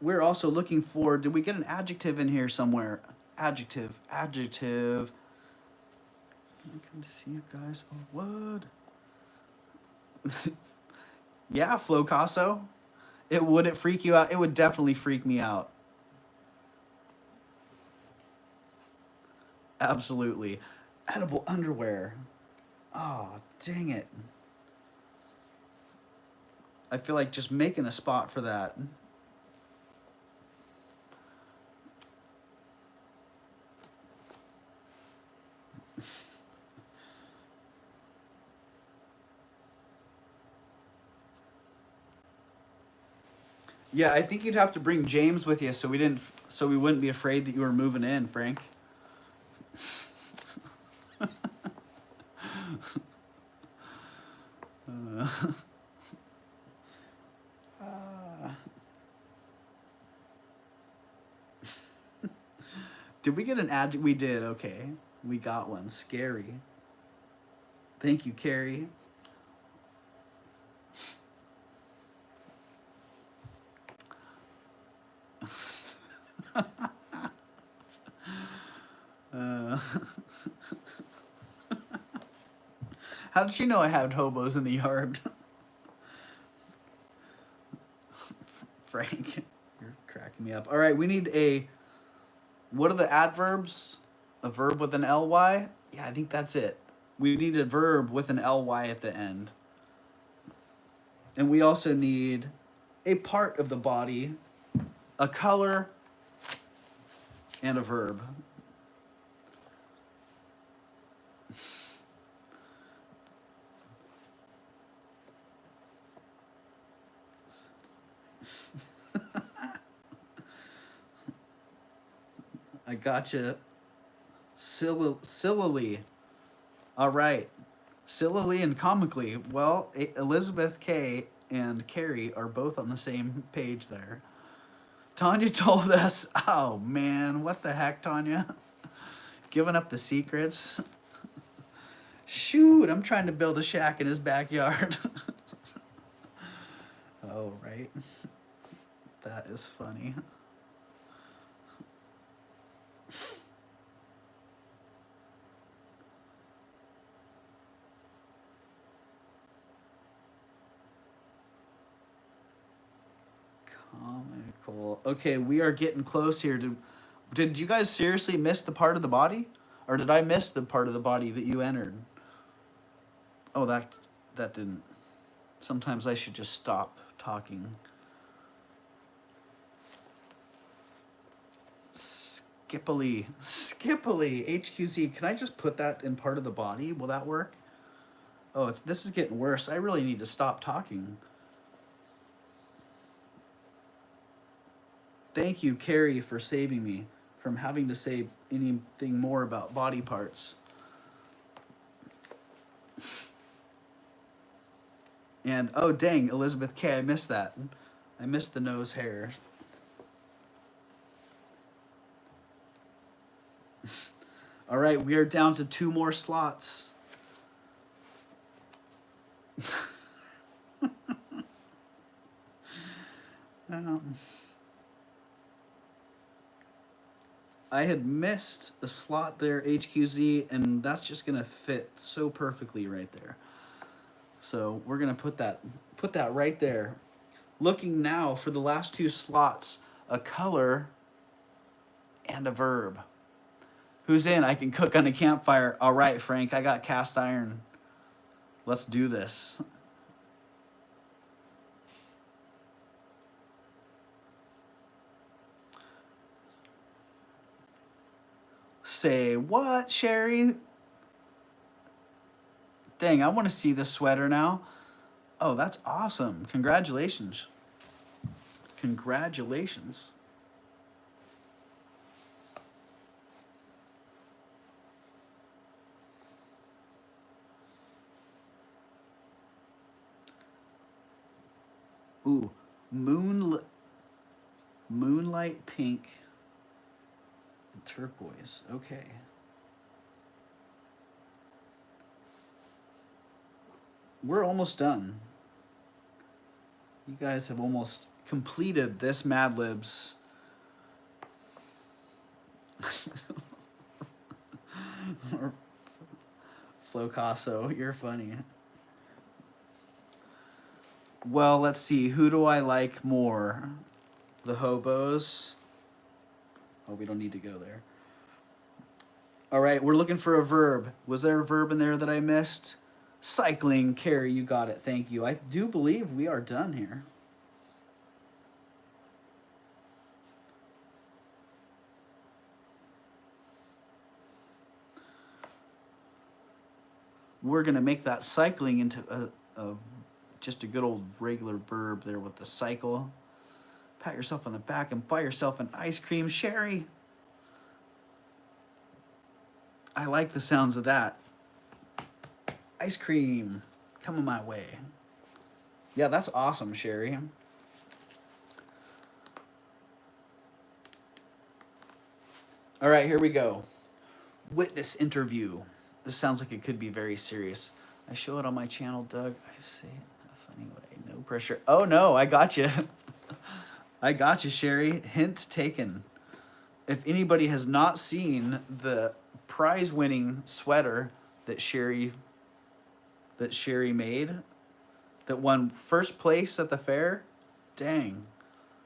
We're also looking for, did we get an adjective in here somewhere? Adjective, adjective. I can see you guys. Oh, what? Yeah, Flocasso. Would it freak you out? It would definitely freak me out. Absolutely. Edible underwear. Oh, dang it. I feel like just making a spot for that. Yeah, I think you'd have to bring James with you so we wouldn't be afraid that you were moving in, Frank. Did we get an adjective? We did, okay. We got one. Scary. Thank you, Carrie. How did she know I had hobos in the yard? Frank, you're cracking me up. All right, we need what are the adverbs? A verb with an ly? Yeah, I think that's it. We need a verb with an ly at the end. And we also need a part of the body, a color, and a verb. I gotcha. Sillily. All right. Sillily and comically. Well, Elizabeth K and Carrie are both on the same page there. Tanya told us, oh man, what the heck, Tanya? Giving up the secrets. Shoot, I'm trying to build a shack in his backyard. Oh, right. That is funny. Comical. Okay, we are getting close here. Did you guys seriously miss the part of the body? Or did I miss the part of the body that you entered? Oh, that didn't. Sometimes I should just stop talking. Skippily. HQZ. Can I just put that in part of the body? Will that work? Oh, this is getting worse. I really need to stop talking. Thank you, Carrie, for saving me from having to say anything more about body parts. And, oh, dang, Elizabeth K., I missed that. I missed the nose hair. All right, we are down to 2 more slots. I had missed a slot there, HQZ, and that's just gonna fit so perfectly right there. So we're gonna put that right there. Looking now for the last 2 slots, a color and a verb. Who's in? I can cook on a campfire. All right, Frank, I got cast iron. Let's do this. Say what, Sherry? Dang, I want to see this sweater now. Oh, that's awesome. Congratulations. Congratulations. Ooh, moonlight pink and turquoise. Okay. We're almost done. You guys have almost completed this Mad Libs. Flocasso, you're funny. Well, let's see. Who do I like more? The hobos? Oh, we don't need to go there. All right, we're looking for a verb. Was there a verb in there that I missed? Cycling. Carrie, you got it. Thank you. I do believe we are done here. We're going to make that cycling into just a good old regular verb there with the cycle. Pat yourself on the back and buy yourself an ice cream, Sherry. I like the sounds of that. Ice cream coming my way. Yeah, that's awesome, Sherry. All right, here we go. Witness interview. This sounds like it could be very serious. I show it on my channel, Doug. I say it in a funny way. No pressure. Oh, no, I got you. I got you, Sherry. Hint taken. If anybody has not seen the prize-winning sweater that Sherry made, that won first place at the fair, dang.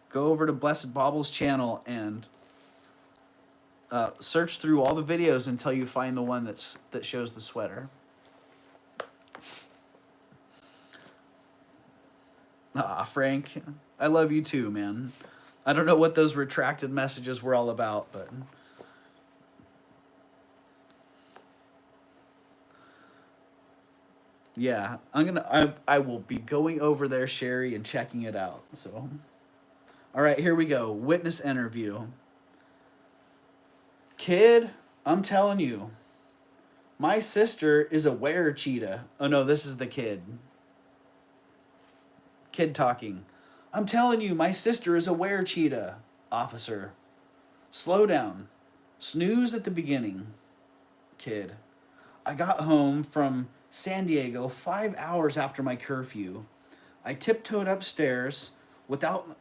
Go over to Blessed Bauble's channel and search through all the videos until you find the one that shows the sweater. Ah, Frank, I love you too, man. I don't know what those retracted messages were all about, but yeah, I will be going over there, Sherry, and checking it out. So, all right, here we go. Witness interview. Kid, I'm telling you, my sister is a were-cheetah. Oh no, this is the kid. Kid talking. I'm telling you, my sister is a were-cheetah. Officer. Slow down. Snooze at the beginning. Kid. I got home from San Diego 5 hours after my curfew. I tiptoed upstairs without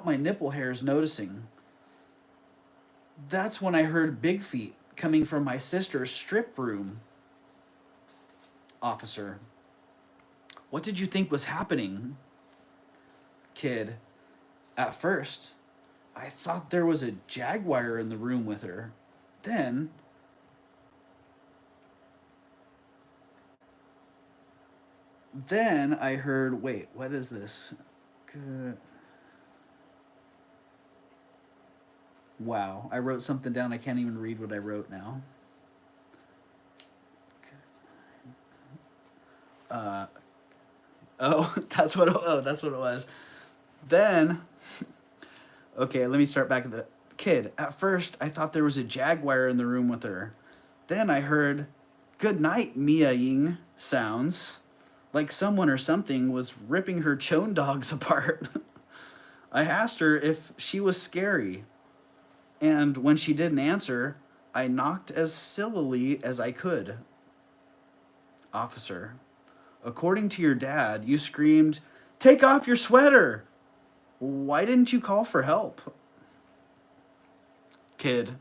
my nipple hairs noticing. That's when I heard Big Feet coming from my sister's strip room. Officer, what did you think was happening? Kid, at first, I thought there was a jaguar in the room with her. Then, then I heard, wait, what is this? Good. Wow, I wrote something down. I can't even read what I wrote now. Uh, oh, that's what it was. Then, okay, let me start back at the kid. At first, I thought there was a jaguar in the room with her. Then I heard good night meowing sounds like someone or something was ripping her chone dogs apart. I asked her if she was scary, and when she didn't answer, I knocked as civilly as I could. Officer, according to your dad, you screamed, "Take off your sweater!" Why didn't you call for help? Kid,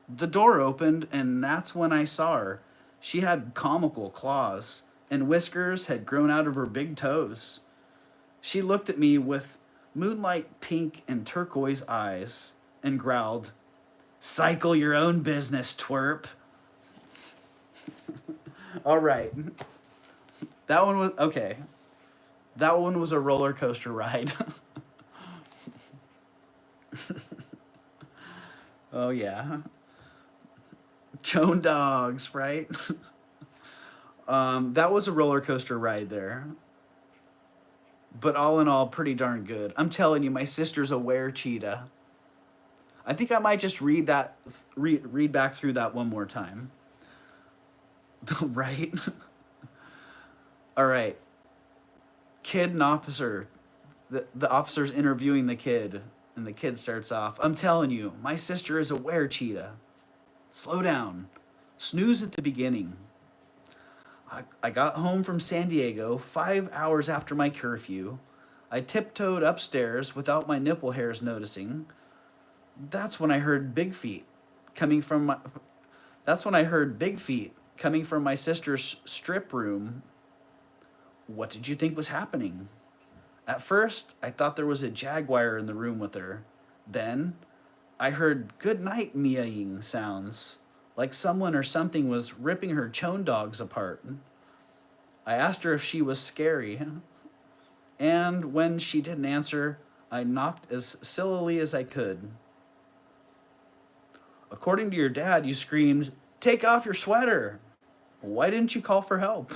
the door opened, and that's when I saw her. She had comical claws, and whiskers had grown out of her big toes. She looked at me with moonlight pink and turquoise eyes and growled, "Cycle your own business, twerp." All right. That one was, okay. That one was a roller coaster ride. Oh, yeah. Chone dogs, right? That was a roller coaster ride there. But all in all, pretty darn good. I'm telling you, my sister's a were cheetah. I think I might just read back through that one more time. Right? All right. Kid and officer. The officer's interviewing the kid, and the kid starts off, I'm telling you, my sister is a were cheetah. Slow down. Snooze at the beginning. I got home from San Diego 5 hours after my curfew. I tiptoed upstairs without my nipple hairs noticing. That's when I heard Big Feet coming from my That's when I heard Big Feet coming from my sister's strip room. What did you think was happening? At first, I thought there was a jaguar in the room with her. Then, I heard good night meowing sounds, like someone or something was ripping her chone dogs apart. I asked her if she was scary, and when she didn't answer, I knocked as sillily as I could. According to your dad, you screamed, "Take off your sweater!" Why didn't you call for help?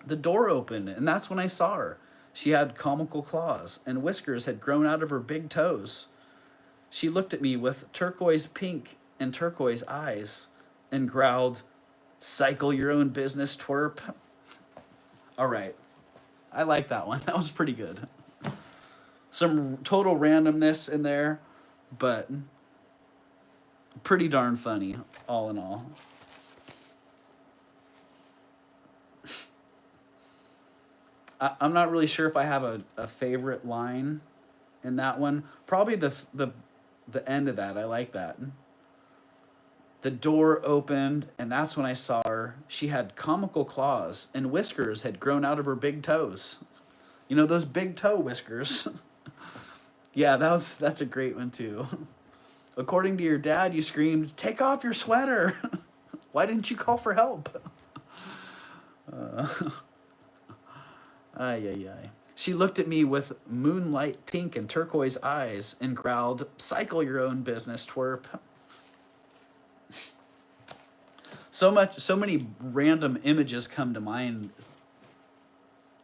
The door opened, and that's when I saw her. She had comical claws, and whiskers had grown out of her big toes. She looked at me with turquoise pink and turquoise eyes and growled, "Cycle your own business, twerp." All right. I like that one. That was pretty good. Some total randomness in there, but pretty darn funny, all in all. I'm not really sure if I have a favorite line in that one. Probably the end of that. I like that. The door opened, and that's when I saw her. She had comical claws, and whiskers had grown out of her big toes. You know, those big toe whiskers. Yeah, that's a great one, too. According to your dad, you screamed, "Take off your sweater!" Why didn't you call for help? Ay, ay, ay. She looked at me with moonlight pink and turquoise eyes and growled, "Cycle your own business, twerp." So many random images come to mind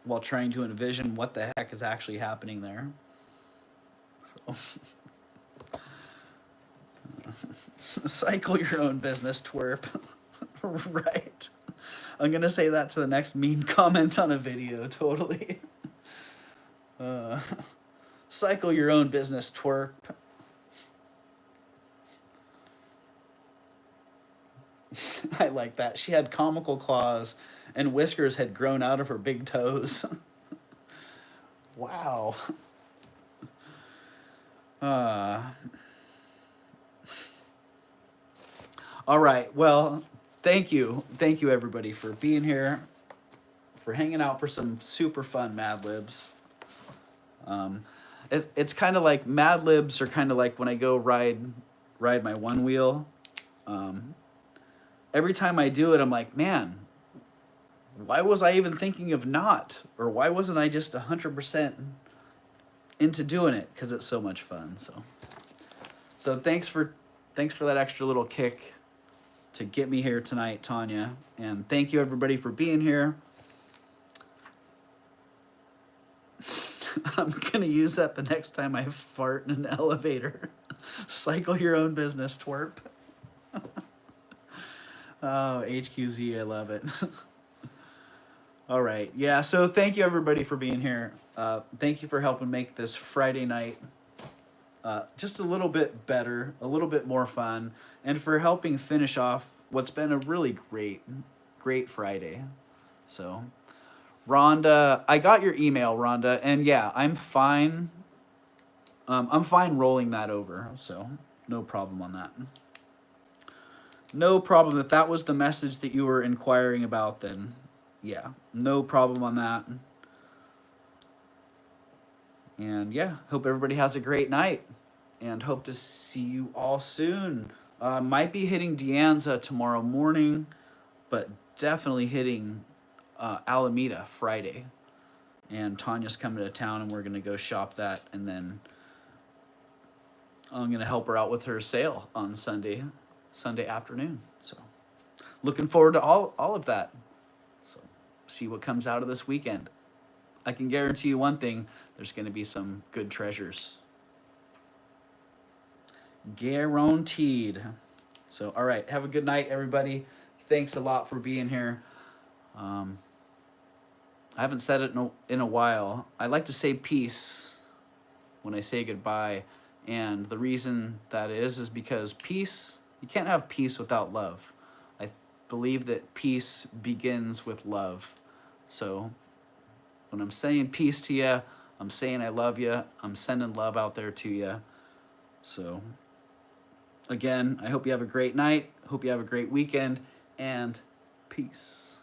while trying to envision what the heck is actually happening there. So. Cycle your own business, twerp. Right. I'm going to say that to the next mean comment on a video, totally. Cycle your own business, twerp. I like that. She had comical claws and whiskers had grown out of her big toes. Wow. Uh, all right. Well, thank you. Thank you, everybody, for being here, for hanging out for some super fun Mad Libs. It's kind of like Mad Libs are kind of like when I go ride my one wheel. Every time I do it, I'm like, man, why was I even thinking of not? Or why wasn't I just 100% into doing it? Because it's so much fun. So thanks for that extra little kick to get me here tonight, Tanya. And thank you, everybody, for being here. I'm going to use that the next time I fart in an elevator. Cycle your own business, twerp. Oh, HQZ, I love it. All right. Yeah, so thank you, everybody, for being here. Thank you for helping make this Friday night just a little bit better, a little bit more fun, and for helping finish off what's been a really great Friday. So, Rhonda, I got your email, Rhonda, and yeah, I'm fine. I'm fine rolling that over, so no problem on that. No problem. If that was the message that you were inquiring about, then yeah, no problem on that. And yeah, hope everybody has a great night and hope to see you all soon. Might be hitting Deanza tomorrow morning, but definitely hitting Alameda Friday. And Tanya's coming to town and we're going to go shop that. And then I'm going to help her out with her sale on Sunday afternoon. So looking forward to all of that. So see what comes out of this weekend. I can guarantee you one thing, there's going to be some good treasures. Guaranteed. So, all right. Have a good night, everybody. Thanks a lot for being here. I haven't said it in a while. I like to say peace when I say goodbye. And the reason that is because peace, you can't have peace without love. I believe that peace begins with love. So when I'm saying peace to you, I'm saying I love you. I'm sending love out there to you. So again, I hope you have a great night. Hope you have a great weekend, and peace.